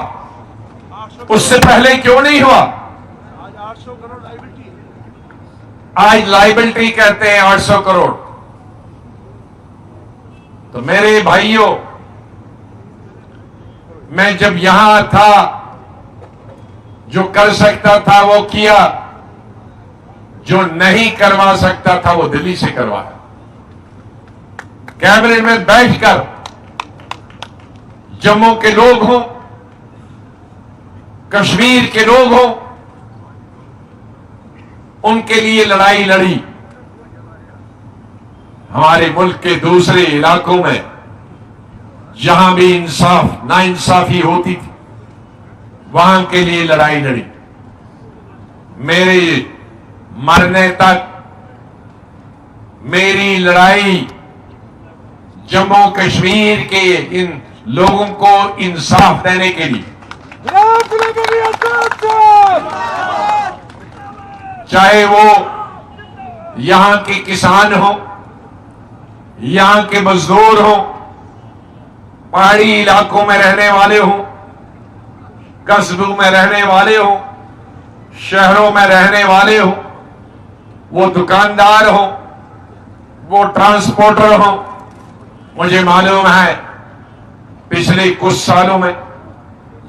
[SPEAKER 4] उससे पहले क्यों नहीं हुआ? आज लाइबिलिटी कहते हैं 800 करोड़। तो मेरे भाइयों, मैं जब यहां था, जो कर सकता था वो किया, जो नहीं करवा सकता था वो दिल्ली से करवाया। कैबिनेट में बैठकर जम्मू के लोग हों, कश्मीर के लोग हों, उनके लिए लड़ाई लड़ी। हमारे मुल्क के दूसरे इलाकों में जहां भी इंसाफ नाइंसाफी होती थी, वहां के लिए लड़ाई लड़ी। मेरे मरने तक मेरी लड़ाई जम्मू कश्मीर के इन लोगों को इंसाफ देने के लिए, चाहे वो यहां के किसान हो, यहां के मजदूर हो, पहाड़ी इलाकों में रहने वाले हो, कस्बों में रहने वाले हो, शहरों में रहने वाले हो, वो दुकानदार हो, वो ट्रांसपोर्टर हो। मुझे मालूम है पिछले कुछ सालों में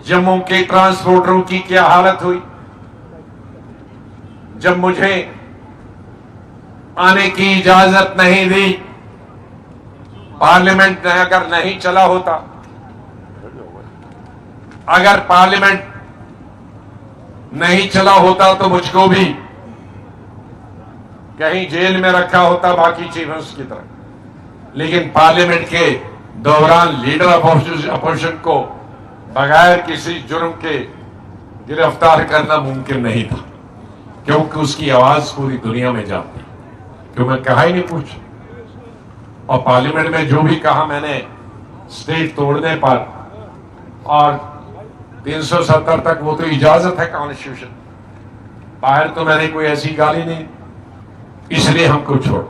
[SPEAKER 4] जम्मू के ट्रांसपोर्टरों की क्या हालत हुई। जब मुझे आने की इजाजत नहीं दी, पार्लियामेंट अगर नहीं चला होता, अगर पार्लियामेंट नहीं चला होता तो मुझको भी कहीं जेल में रखा होता, बाकी चीजों की तरह। लेकिन पार्लियामेंट के दौरान लीडर ऑफ अपोजिशन को बगैर किसी जुर्म के गिरफ्तार करना मुमकिन नहीं था, क्योंकि उसकी आवाज पूरी दुनिया में जाती। क्यों मैं कहा ही नहीं कुछ। और पार्लियामेंट में जो भी कहा मैंने, स्टेट तोड़ने पर और 370 तक, वो तो इजाजत है कॉन्स्टिट्यूशन, बाहर तो मैंने कोई ऐसी गाली नहीं, इसलिए हमको छोड़।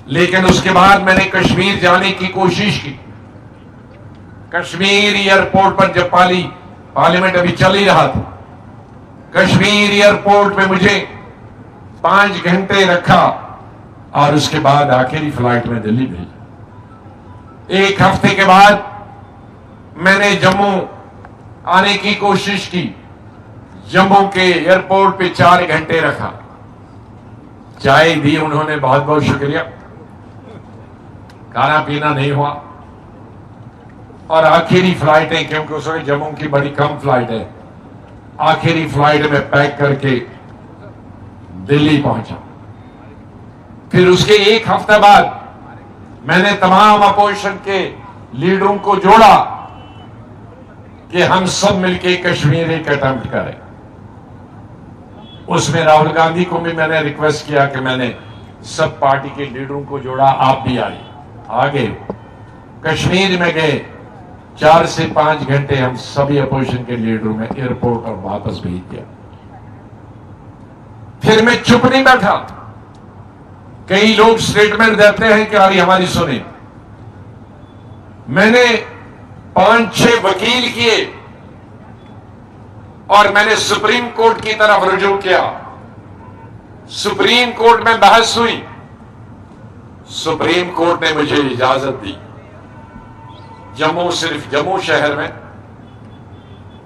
[SPEAKER 4] लेकिन उसके बाद मैंने कश्मीर जाने की कोशिश की। कश्मीर एयरपोर्ट पर जब पार्लियामेंट अभी चल ही रहा था, कश्मीर एयरपोर्ट पे मुझे 5 घंटे रखा और उसके बाद आखिरी फ्लाइट में दिल्ली भेजा। 1 हफ्ते के बाद मैंने जम्मू आने की कोशिश की। जम्मू के एयरपोर्ट पे 4 घंटे रखा, चाय दी उन्होंने, बहुत बहुत शुक्रिया, खाना पीना नहीं हुआ। और आखिरी फ्लाइटें, क्योंकि उस वक्त जम्मू की बड़ी कम फ्लाइट है, आखिरी फ्लाइट में पैक करके दिल्ली पहुंचा। फिर उसके 1 हफ्ते बाद मैंने तमाम अपोजिशन के लीडरों को जोड़ा कि हम सब मिलकर कश्मीर एक अटेम्प्ट करें। उसमें राहुल गांधी को भी मैंने रिक्वेस्ट किया कि मैंने सब पार्टी के लीडरों को जोड़ा, आप भी आए। आगे कश्मीर में गए, 4 से 5 घंटे हम सभी अपोजिशन के लीडरों में एयरपोर्ट और वापस भेज दिया। फिर मैं चुप नहीं बैठा। कई लोग स्टेटमेंट देते हैं कि अरे हमारी सुने। मैंने 5-6 वकील किए और मैंने सुप्रीम कोर्ट की तरफ रुजू किया। सुप्रीम कोर्ट में बहस हुई, सुप्रीम कोर्ट ने मुझे इजाजत दी जम्मू, सिर्फ जम्मू शहर में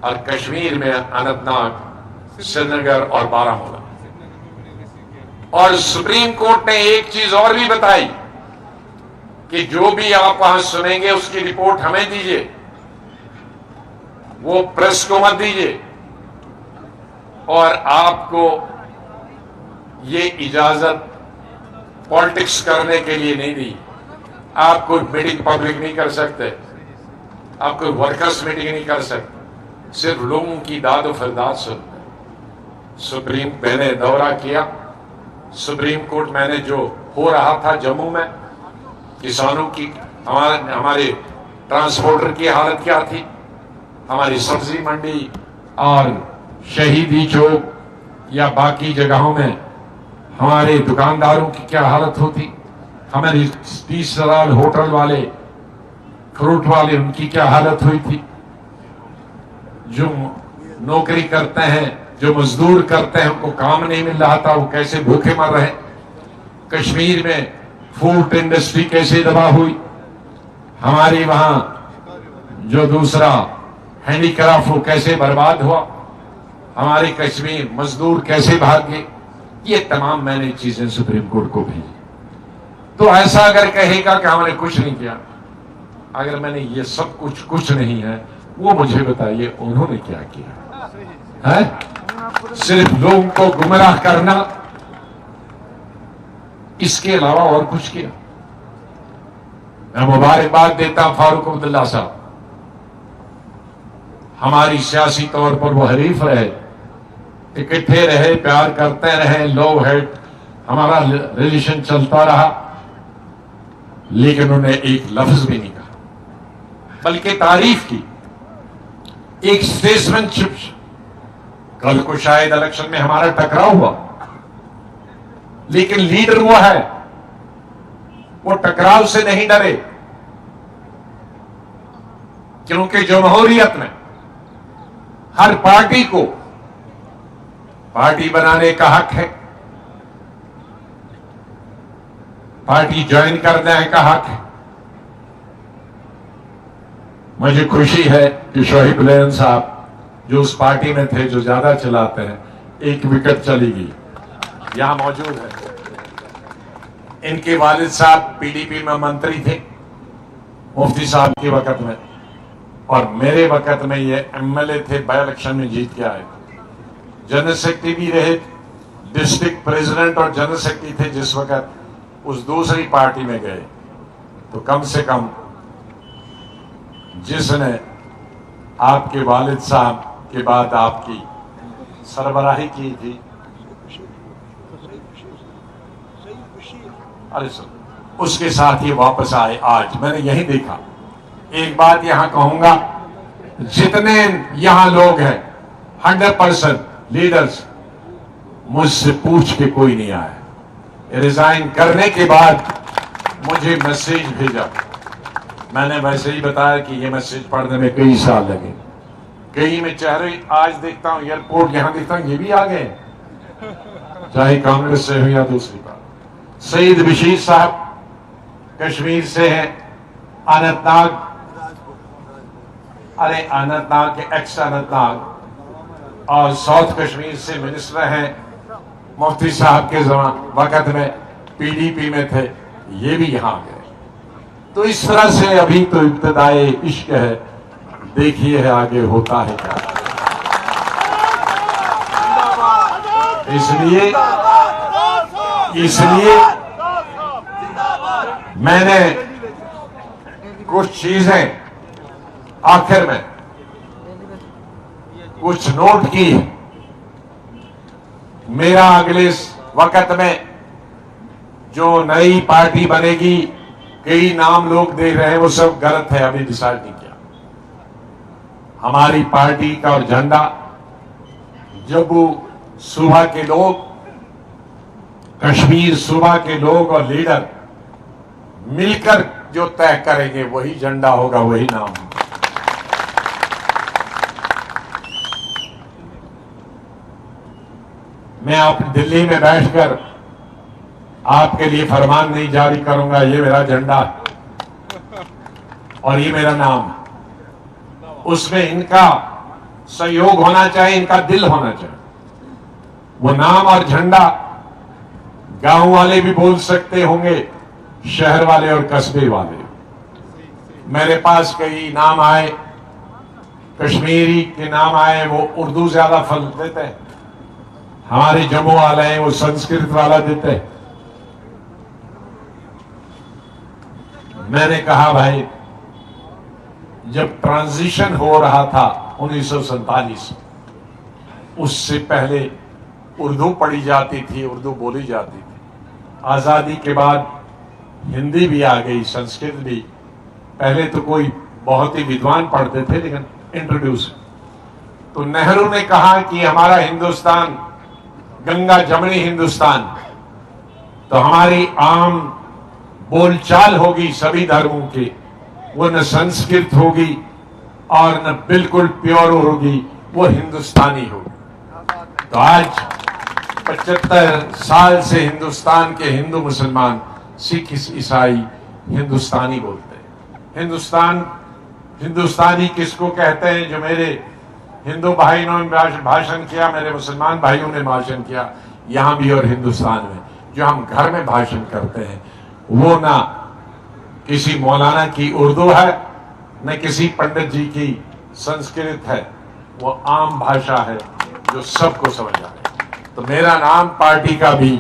[SPEAKER 4] और कश्मीर में अनंतनाग, श्रीनगर और बारामूला। और सुप्रीम कोर्ट ने एक चीज और भी बताई कि जो भी आप वहां सुनेंगे उसकी रिपोर्ट हमें दीजिए, वो प्रेस को मत दीजिए। और आपको
[SPEAKER 1] ये इजाजत पॉलिटिक्स करने के लिए नहीं दी। आप कोई मीटिंग पब्लिक नहीं कर सकते, आप कोई वर्कर्स मीटिंग नहीं कर सकते, सिर्फ लोगों की दाद और फरियाद सुनते। सुप्रीम मैंने दौरा किया, सुप्रीम कोर्ट मैंने जो हो रहा था जम्मू में, किसानों की, हमारे ट्रांसपोर्टर की हालत क्या थी, हमारी सब्जी मंडी और शहीदी चौक या बाकी जगहों में हमारे दुकानदारों की क्या हालत होती, हमारे 30,000 होटल वाले, फ्रूट वाले, उनकी क्या हालत हुई थी, जो नौकरी करते हैं, जो मजदूर करते हैं, उनको काम नहीं मिल रहा था, वो कैसे भूखे मर रहे। कश्मीर में फूड इंडस्ट्री कैसे तबाह हुई, हमारी वहां जो दूसरा हैंडीक्राफ्ट वो कैसे बर्बाद हुआ, हमारे कश्मीर मजदूर कैसे भाग गए। ये तमाम मैंने चीजें सुप्रीम कोर्ट को भेजी। तो ऐसा अगर कहेगा कि हमने कुछ नहीं किया, अगर मैंने ये सब कुछ नहीं है, वो मुझे बताइए उन्होंने क्या किया है? सिर्फ लोगों को गुमराह करना, इसके अलावा और कुछ किया? मैं मुबारकबाद देता हूं फारूक अब्दुल्ला साहब, हमारी सियासी तौर पर वो हरीफ रहे, इकट्ठे रहे, प्यार करते रहे, लव हेट हमारा रिलेशन चलता रहा, लेकिन उन्होंने एक लफ्ज भी नहीं कहा, बल्कि तारीफ की, एक स्टेट्समैनशिप। कल को शायद इलेक्शन में हमारा टकराव हुआ, लेकिन लीडर वो है, वो टकराव से नहीं डरे, क्योंकि जमहूरियत में हर पार्टी को पार्टी बनाने का हक है, पार्टी ज्वाइन करने का हक है। मुझे खुशी है कि शोहिब हुसैन साहब जो उस पार्टी में थे, जो ज्यादा चलाते हैं, एक विकेट चली गई, यहां मौजूद है। इनके वालिद साहब पीडीपी में मंत्री थे मुफ्ती साहब के वक्त में, और मेरे वक्त में ये एमएलए थे, बाय इलेक्शन में जीत के आए, जनरल सेक्रेटरी भी रहे, डिस्ट्रिक्ट प्रेसिडेंट और जनरल सेक्रेटरी थे जिस वक्त, उस दूसरी पार्टी में गए। तो कम से कम जिसने आपके वालिद साहब के बाद आपकी सरबराही की थी, अरे सर, उसके साथ ये वापस आए। आज मैंने यही देखा। एक बात यहां कहूंगा, जितने यहां लोग हैं 100% लीडर्स, मुझसे पूछ के कोई नहीं आया। रिजाइन करने के बाद मुझे मैसेज भेजा, मैंने वैसे ही बताया कि ये मैसेज पढ़ने में कई साल लगे, कई में चेहरे आज देखता हूं, एयरपोर्ट यहां देखता हूं, ये भी आ गए, चाहे कांग्रेस से हो या दूसरी बात। सईद बशीर साहब कश्मीर से हैं, अनंतनाग, अरे अनंतनाग के एक्स अनंतनाग, और साउथ कश्मीर से मिनिस्टर हैं, मुफ्ती साहब के वक्त में पीडीपी में थे, ये भी यहां गए। तो इस तरह से अभी तो इब्तिदाए इश्क है, देखिए है आगे होता है क्या। इसलिए मैंने कुछ चीजें आखिर में कुछ नोट की। मेरा अगले वक्त में जो नई पार्टी बनेगी, कई नाम लोग दे रहे हैं, वो सब गलत है, अभी डिसाइड नहीं किया। हमारी पार्टी का और झंडा जम्मू सूबा के लोग, कश्मीर सूबा के लोग और लीडर मिलकर जो तय करेंगे, वही झंडा होगा, वही नाम होगा। मैं आप दिल्ली में बैठकर आपके लिए फरमान नहीं जारी करूंगा, ये मेरा झंडा और ये मेरा नाम, उसमें इनका सहयोग होना चाहिए, इनका दिल होना चाहिए। वो नाम और झंडा गांव वाले भी बोल सकते होंगे, शहर वाले और कस्बे वाले। मेरे पास कई नाम आए, कश्मीरी के नाम आए, वो उर्दू ज्यादा फल देते हैं, हमारे जम्मू वाले हैं वो संस्कृत वाला देते हैं। मैंने कहा भाई, जब ट्रांजिशन हो रहा था 1947, उससे पहले उर्दू पढ़ी जाती थी, उर्दू बोली जाती थी। आजादी के बाद हिंदी भी आ गई, संस्कृत भी। पहले तो कोई बहुत ही विद्वान पढ़ते थे, लेकिन इंट्रोड्यूस। तो नेहरू ने कहा कि हमारा हिंदुस्तान गंगा जमनी हिंदुस्तान, तो हमारी आम बोलचाल होगी सभी धर्मों की, वो न संस्कृत होगी और न बिल्कुल प्योर होगी, वो हिंदुस्तानी होगी। तो आज 75 साल से हिंदुस्तान के हिंदू मुसलमान, सिख, ईसाई हिंदुस्तानी बोलते हैं। हिंदुस्तानी किसको कहते हैं? जो मेरे हिंदू भाइयों ने भाषण किया, मेरे मुसलमान भाइयों ने भाषण किया, यहां भी और हिंदुस्तान में, जो हम घर में भाषण करते हैं, वो ना किसी मौलाना की उर्दू है, न किसी पंडित जी की संस्कृत है, वो आम भाषा है जो सबको समझ आ रही। तो मेरा नाम पार्टी का भी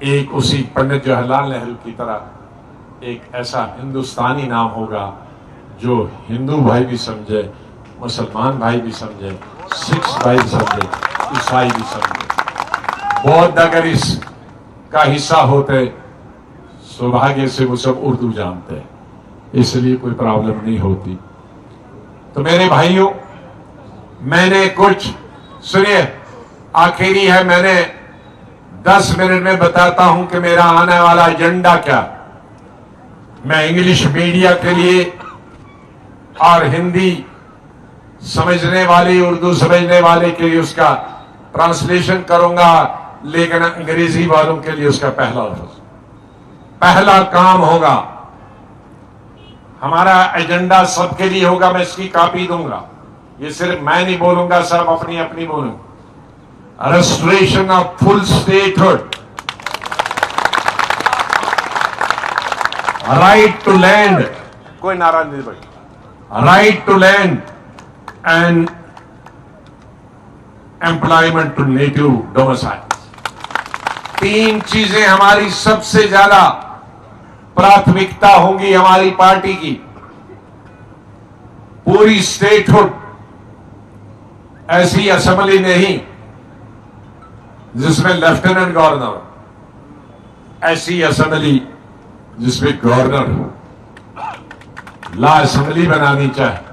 [SPEAKER 1] एक उसी पंडित जवाहरलाल नेहरू की तरह एक ऐसा हिंदुस्तानी नाम होगा जो हिंदू भाई भी समझे, मुसलमान भाई भी समझे, सिख भाई भी समझे, ईसाई भी समझे। बौद्ध अगर इसका हिस्सा होते, सौभाग्य से वो सब उर्दू जानते हैं, इसलिए कोई प्रॉब्लम नहीं होती। तो मेरे भाइयों, मैंने कुछ, सुनिए, आखिरी है, मैंने 10 मिनट में बताता हूं कि मेरा आने वाला एजेंडा क्या। मैं इंग्लिश मीडिया के लिए और हिंदी समझने वाले, उर्दू समझने वाले के लिए उसका ट्रांसलेशन करूंगा, लेकिन अंग्रेजी वालों के लिए उसका पहला काम होगा। हमारा एजेंडा सबके लिए होगा, मैं इसकी कॉपी दूंगा। ये सिर्फ मैं नहीं बोलूंगा, सब अपनी अपनी बोलूंगा। Restoration of full statehood, right to land, कोई नाराज नहीं भाई, right to land and employment to native domicile. 3 चीजें हमारी सबसे ज्यादा प्राथमिकता होंगी हमारी पार्टी की। पूरी स्टेटहुड, ऐसी असेंबली नहीं जिसमें लेफ्टिनेंट गवर्नर, ऐसी असेंबली जिसमें गवर्नर हो, ला असेंबली बनानी चाहिए।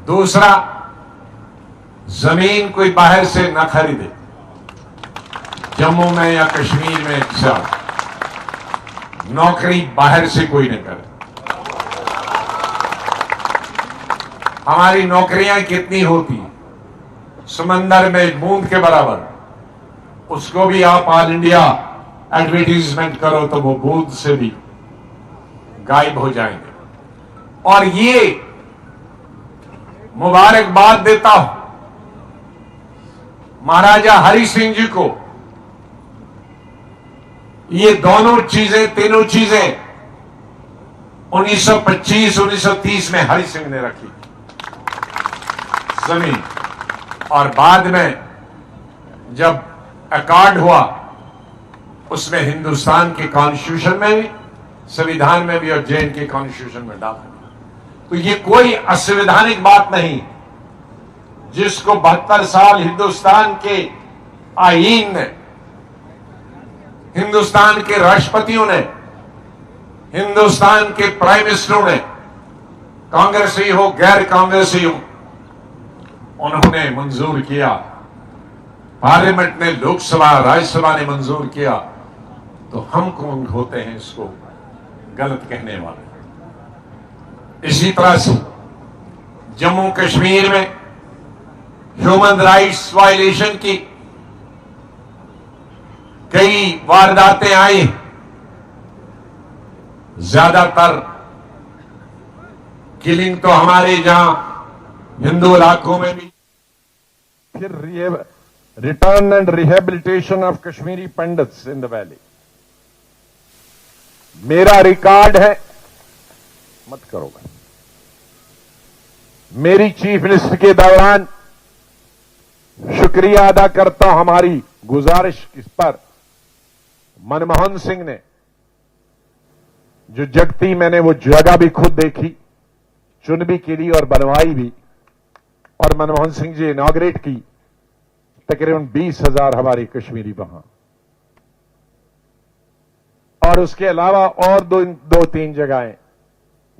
[SPEAKER 1] दूसरा, जमीन कोई बाहर से न खरीदे, जम्मू में या कश्मीर में किसान, नौकरी बाहर से कोई न करे। हमारी नौकरियां कितनी होती, समंदर में बूंद के बराबर, उसको भी आप ऑल इंडिया एडवर्टीजमेंट करो तो वो बूंद से भी गायब हो जाएंगे। और ये मुबारकबाद देता हूं महाराजा हरि सिंह जी को। ये दोनों चीजें, तीनों चीजें 1925-1930 में हरि सिंह ने रखी जमीन, और बाद में जब अकॉर्ड हुआ, उसमें हिंदुस्तान के कॉन्स्टिट्यूशन में भी, संविधान में भी और जैन के कॉन्स्टिट्यूशन में डाला। तो ये कोई असंवैधानिक बात नहीं, जिसको 72 साल हिंदुस्तान के आईन ने, हिंदुस्तान के राष्ट्रपतियों ने, हिंदुस्तान के प्राइम मिनिस्टरों ने, कांग्रेसी हो गैर कांग्रेसी हो, उन्होंने मंजूर किया। पार्लियामेंट ने, लोकसभा राज्यसभा ने मंजूर किया। तो हम कौन होते हैं इसको गलत कहने वाले? इसी तरह से जम्मू कश्मीर में ह्यूमन राइट्स वायलेशन की कई वारदातें आई, ज्यादातर किलिंग तो हमारे जहां हिंदू इलाकों में भी।
[SPEAKER 4] फिर return and rehabilitation of Kashmiri pandits in the valley, मेरा रिकॉर्ड है, मत करोगा। मेरी चीफ मिनिस्टर के दौरान शुक्रिया अदा करता हूं हमारी गुजारिश इस पर मनमोहन सिंह ने जो जगती, मैंने वो जगह भी खुद देखी, चुन भी की ली और बनवाई भी, और मनमोहन सिंह जी इनॉग्रेट की। तकरीबन 20,000 हमारी कश्मीरी वहां, और उसके अलावा और दो तीन जगहें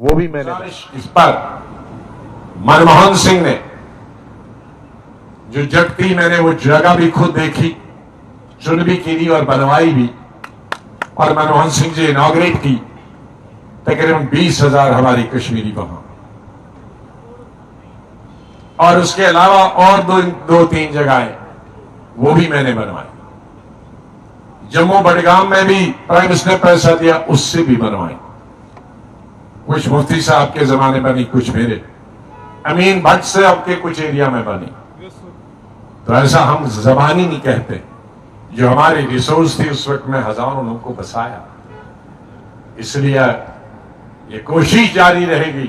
[SPEAKER 4] वो भी मैंने।
[SPEAKER 1] इस पर मनमोहन सिंह ने जो जगती, मैंने वो जगह भी खुद देखी, चुन भी की ली और बनवाई भी, और मनमोहन सिंह जी इनॉग्रेट की। तकरीबन 20,000 हमारी कश्मीरी वहां, और उसके अलावा और दो तीन जगहें वो भी मैंने बनवाई। जम्मू बडगाम में भी प्राइम मिनिस्टर ने पैसा दिया, उससे भी बनवाई। कुछ मुफ्ती साहब के जमाने बनी, कुछ मेरे अमीन भट्ट से आपके कुछ एरिया में बनी। तो ऐसा हम जबानी नहीं कहते, जो हमारी रिसोर्स थी उस वक्त में हजारों लोगों को बसाया। इसलिए ये कोशिश जारी रहेगी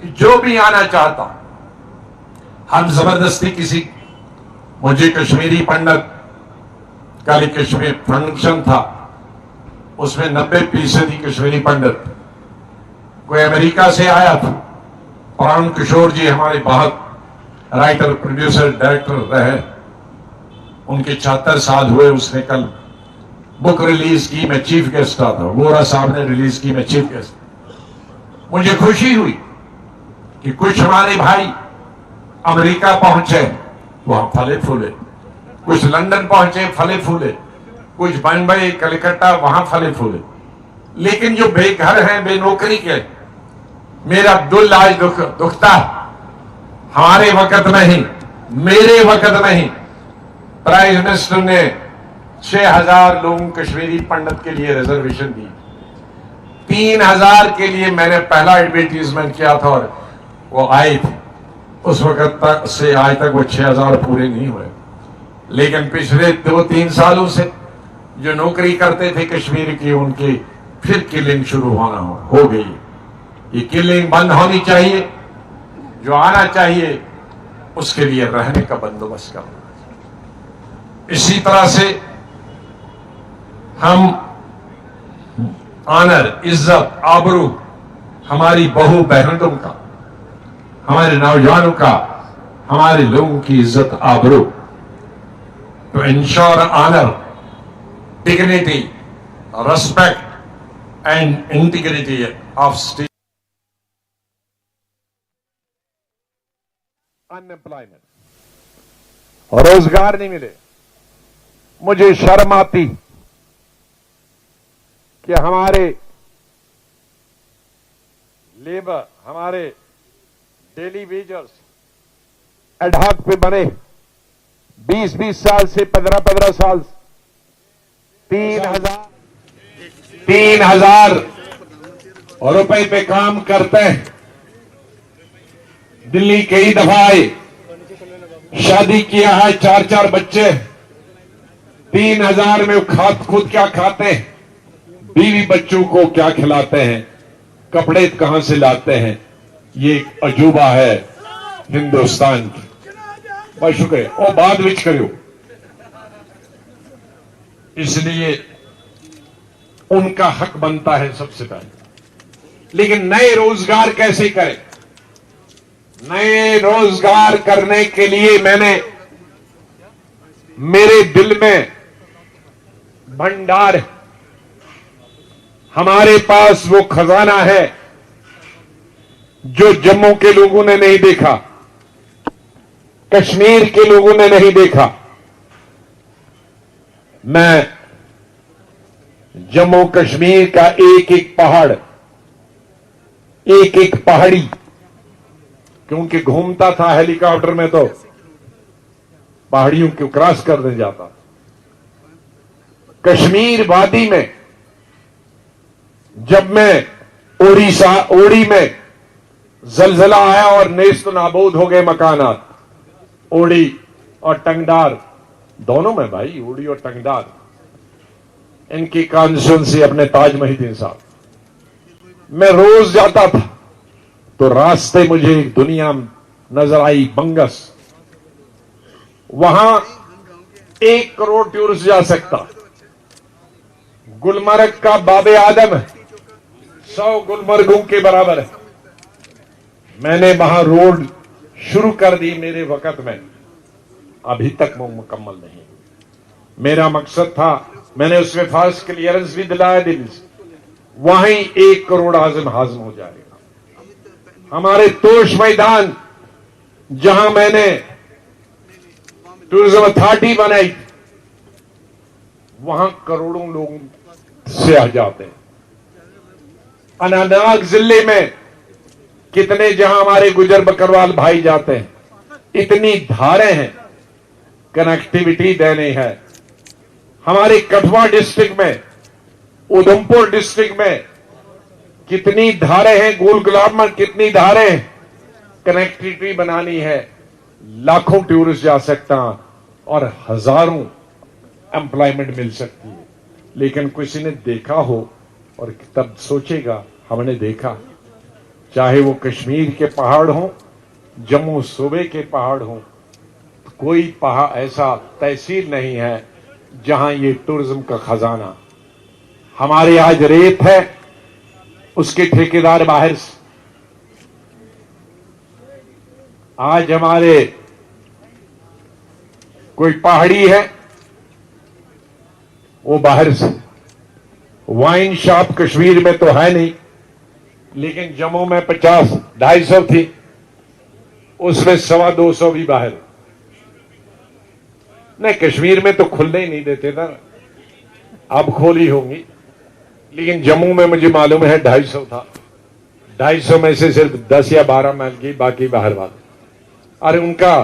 [SPEAKER 1] कि जो भी आना चाहता, हम जबरदस्ती किसी, मुझे कश्मीरी पंडित, कल कश्मीर फंक्शन था, उसमें 90% कश्मीरी पंडित, कोई अमेरिका से आया था। प्राण किशोर जी हमारे बहुत राइटर, प्रोड्यूसर, डायरेक्टर रहे, उनके 76 साल हुए। उसने कल बुक रिलीज की, मैं चीफ गेस्ट था। वोरा साहब ने रिलीज की, मैं चीफ गेस्ट। मुझे खुशी हुई कि कुछ हमारे भाई अमेरिका पहुंचे, वहां फले फूले, कुछ लंदन पहुंचे, फले फूले, कुछ बम्बई, कलकत्ता, वहां फले फूले। लेकिन जो बेघर हैं, बेनौकरी के, मेरा दिल आज दुखता है। हमारे वक्त में ही, मेरे वक्त में ही प्राइम मिनिस्टर ने 6,000 लोगों कश्मीरी पंडित के लिए रिजर्वेशन दी। 3,000 के लिए मैंने पहला एडवर्टीजमेंट किया था और वो आए थे। उस वक्त तक से आज तक वो 6,000 पूरे नहीं हुए। लेकिन पिछले 2-3 सालों से जो नौकरी करते थे कश्मीर की, उनकी फिर किलिंग शुरू हो गई। ये किलिंग बंद होनी चाहिए। जो आना चाहिए उसके लिए रहने का बंदोबस्त करना। इसी तरह से हम ऑनर, इज्जत, आबरू हमारी बहू बहनों का, हमारे नौजवानों का, हमारे लोगों की इज्जत, आबरू, to ensure honor, dignity, respect and integrity of state.
[SPEAKER 4] Unemployment, रोजगार नहीं मिले। मुझे शर्म आती कि हमारे लेबर, हमारे डेली वेजर्स एडहॉक पे बने 20-20 साल से 15-15 साल 3,000 रुपए पे काम करते हैं। दिल्ली कई दफा आए, शादी किया है, 4-4 बच्चे, 3,000 में खुद क्या खाते हैं, बीवी बच्चों को क्या खिलाते हैं, कपड़े कहां से लाते हैं। ये एक अजूबा है हिंदुस्तान की। बहुत शुक्रिया, और बाद विच करो। इसलिए उनका हक बनता है सबसे पहले। लेकिन नए रोजगार कैसे करें? नए रोजगार करने के लिए मैंने, मेरे दिल में भंडार है। हमारे पास वो खजाना है जो जम्मू के लोगों ने नहीं देखा, कश्मीर के लोगों ने नहीं देखा। मैं जम्मू कश्मीर का एक एक पहाड़, एक एक पहाड़ी, क्योंकि घूमता था हेलीकॉप्टर में तो पहाड़ियों को क्रॉस करने जाता। कश्मीर वादी में जब मैं ओडी में जलजला आया और नेस्त नाबूद हो गए मकानात, ओडी और टंगडार दोनों में भाई, ओडी और टंगडार, इनकी कॉन्स्टिट्यूंसी अपने ताज मोहिद्दीन साहब, मैं रोज जाता था तो रास्ते मुझे एक दुनिया नजर आई, बंगस। वहां 1 करोड़ टूरिस्ट जा सकता। गुलमर्ग का बाबे आदम है, 100 गुलमर्गों के बराबर है। मैंने वहां रोड शुरू कर दी मेरे वक्त में, अभी तक वो मुकम्मल नहीं। मेरा मकसद था, मैंने उसमें फास्ट क्लियरेंस भी दिलाया दिल्ली से, वहीं 1 करोड़ हाजिम हो जाएगा। हमारे तोश मैदान जहां मैंने टूरिज्म अथॉरिटी बनाई, वहां करोड़ों लोग से आ जाते हैं। अनंतनाग जिले में कितने जहां हमारे गुजर बकरवाल भाई जाते हैं, इतनी धारें हैं, कनेक्टिविटी देनी है। हमारे कठुआ डिस्ट्रिक्ट में, उधमपुर डिस्ट्रिक्ट में कितनी धारें हैं, गोल गुलाब में कितनी धारें हैं, कनेक्टिविटी बनानी है। लाखों टूरिस्ट जा सकता और हजारों एम्प्लॉयमेंट मिल सकती है। लेकिन किसी ने देखा हो और तब सोचेगा, हमने देखा, चाहे वो कश्मीर के पहाड़ हो, जम्मू सूबे के पहाड़ हो, कोई पहाड़ ऐसा तहसील नहीं है जहां ये टूरिज्म का खजाना। हमारे आज रेत है, उसके ठेकेदार बाहर से। आज हमारे कोई पहाड़ी है, वो बाहर से। वाइन शॉप कश्मीर में तो है नहीं, लेकिन जम्मू में 50-250 थी, उसमें 125 भी बाहर। नहीं, कश्मीर में तो खुलने ही नहीं देते था, अब खोली होंगी, लेकिन जम्मू में मुझे मालूम है 250 था। 250 में से सिर्फ 10 या 12 मिल गई, बाकी बाहर वाले। अरे उनका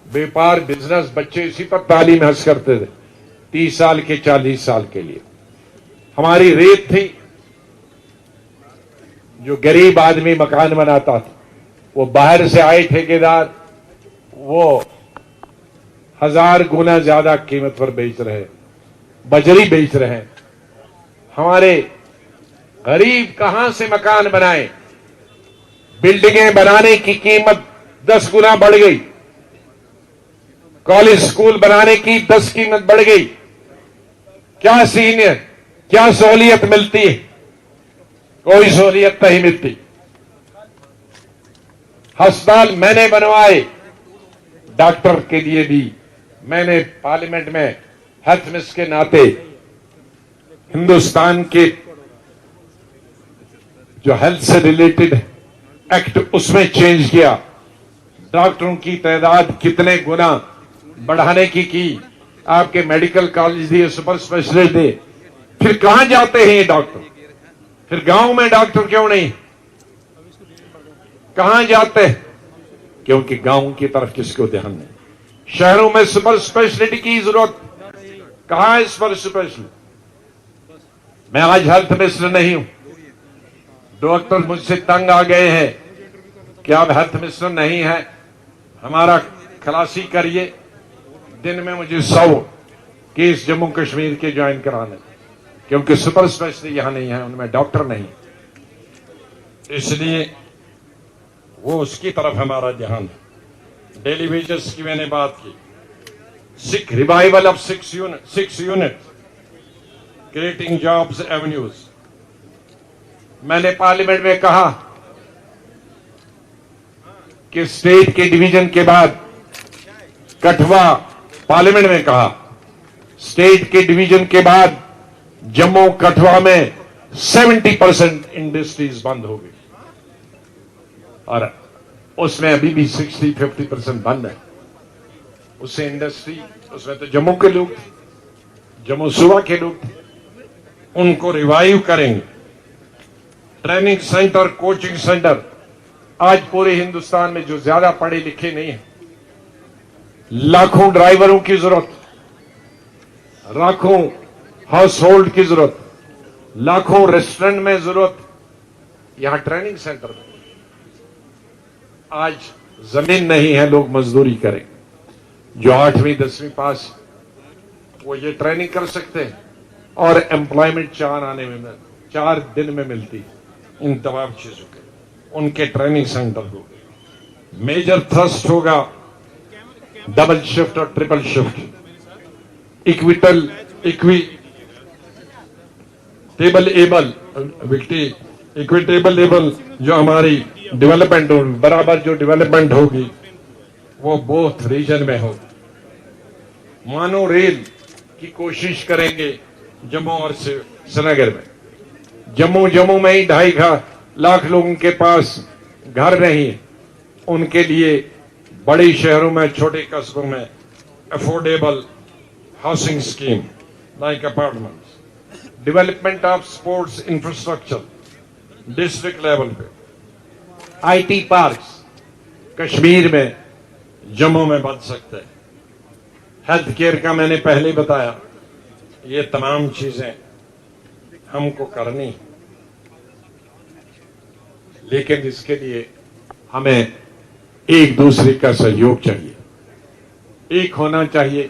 [SPEAKER 4] व्यापार, बिजनेस, बच्चे इसी पर तालीम हासिल करते थे 30 साल के, 40 साल के लिए। हमारी रेत थी, जो गरीब आदमी मकान बनाता था, वो बाहर से आए ठेकेदार, वो 1000 गुना ज्यादा कीमत पर बेच रहे, बजरी बेच रहे हैं। हमारे गरीब कहां से मकान बनाए? बिल्डिंगें बनाने की कीमत 10 गुना बढ़ गई, कॉलेज स्कूल बनाने की 10 कीमत बढ़ गई। क्या सीनियर, क्या सहूलियत मिलती है? कोई सहूलियत नहीं मिलती। अस्पताल मैंने बनवाए, डॉक्टर के लिए भी मैंने पार्लियामेंट में हेल्थ मिनिस्टर के नाते हिंदुस्तान के जो हेल्थ से रिलेटेड एक्ट, उसमें चेंज किया। डॉक्टरों की तादाद कितने गुना बढ़ाने की आपके मेडिकल कॉलेज दिए, सुपर स्पेशलिस्ट दिए। फिर कहां जाते हैं ये डॉक्टर? फिर गांव में डॉक्टर क्यों नहीं? कहां जाते हैं? क्योंकि गांव की तरफ किसको ध्यान नहीं। शहरों में सुपर स्पेशलिटी की जरूरत, कहां है सुपर स्पेशलिटी? मैं आज हेल्थ मिनिस्टर नहीं हूं, डॉक्टर मुझसे तंग आ गए हैं कि आप हेल्थ मिनिस्टर नहीं है, हमारा खलासी करिए। दिन में मुझे 100 केस जम्मू कश्मीर के ज्वाइन कराने, क्योंकि सुपर स्पेशलिस्ट यहां नहीं है, उनमें डॉक्टर नहीं, इसलिए वो उसकी तरफ हमारा ध्यान है। डेली वेजेस की मैंने बात की, revival of 6 unit creating jobs avenues. मैंने पार्लियामेंट में कहा कि स्टेट के डिवीजन के बाद कठुआ, पार्लियामेंट में कहा स्टेट के डिवीजन के बाद जम्मू कठुआ में 70% इंडस्ट्रीज बंद हो गई, और उसमें अभी भी 60-50% बंद है। उससे इंडस्ट्री, उसमें तो जम्मू के लोग थे, जम्मू सूबा के लोग थे, उनको रिवाइव करेंगे। ट्रेनिंग सेंटर, कोचिंग सेंटर, आज पूरे हिंदुस्तान में जो ज्यादा पढ़े लिखे नहीं है, लाखों ड्राइवरों की जरूरत, लाखों हाउस होल्ड की जरूरत, लाखों रेस्टोरेंट में जरूरत, यहां ट्रेनिंग सेंटर में। आज जमीन नहीं है, लोग मजदूरी करें। जो 8वीं 10वीं पास, वो ये ट्रेनिंग कर सकते हैं, और एम्प्लॉयमेंट 4 दिन में मिलती इन तमाम चीजों के। उनके ट्रेनिंग सेंटर हो, मेजर थ्रस्ट होगा डबल शिफ्ट और ट्रिपल शिफ्ट, इक्विटेबल एबल जो हमारी डेवलपमेंट होगी, बराबर जो डेवलपमेंट होगी वो बोथ रीजन में हो। मानो रेल की कोशिश करेंगे जम्मू और श्रीनगर में। जम्मू में ही 2.5 लाख लोगों के पास घर नहीं है, उनके लिए बड़े शहरों में, छोटे कस्बों में affordable housing scheme like apartments, development of sports infrastructure district level पे, आईटी पार्क्स कश्मीर में, जम्मू में बन सकते हैं। हेल्थ केयर का मैंने पहले बताया, ये तमाम चीजें हमको करनी, लेकिन इसके लिए हमें एक दूसरे का सहयोग चाहिए, एक होना चाहिए,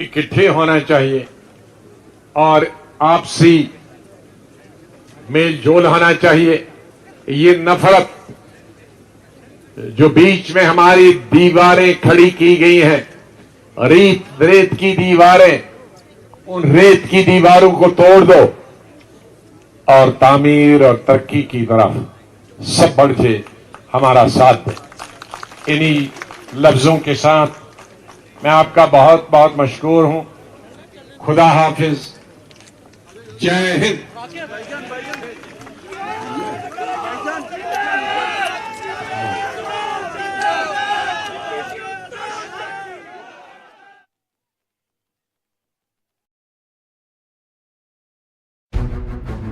[SPEAKER 4] इकट्ठे होना चाहिए और आपसी मेल जोल होना चाहिए। ये नफरत जो बीच में हमारी दीवारें खड़ी की गई हैं, रेत की दीवारें, उन रेत की दीवारों को तोड़ दो और तामीर और तरक्की की तरफ सब बढ़ के हमारा साथ दे। इन्हीं लफ्जों के साथ मैं आपका बहुत बहुत मशकूर हूं। खुदा हाफिज, जय हिंद।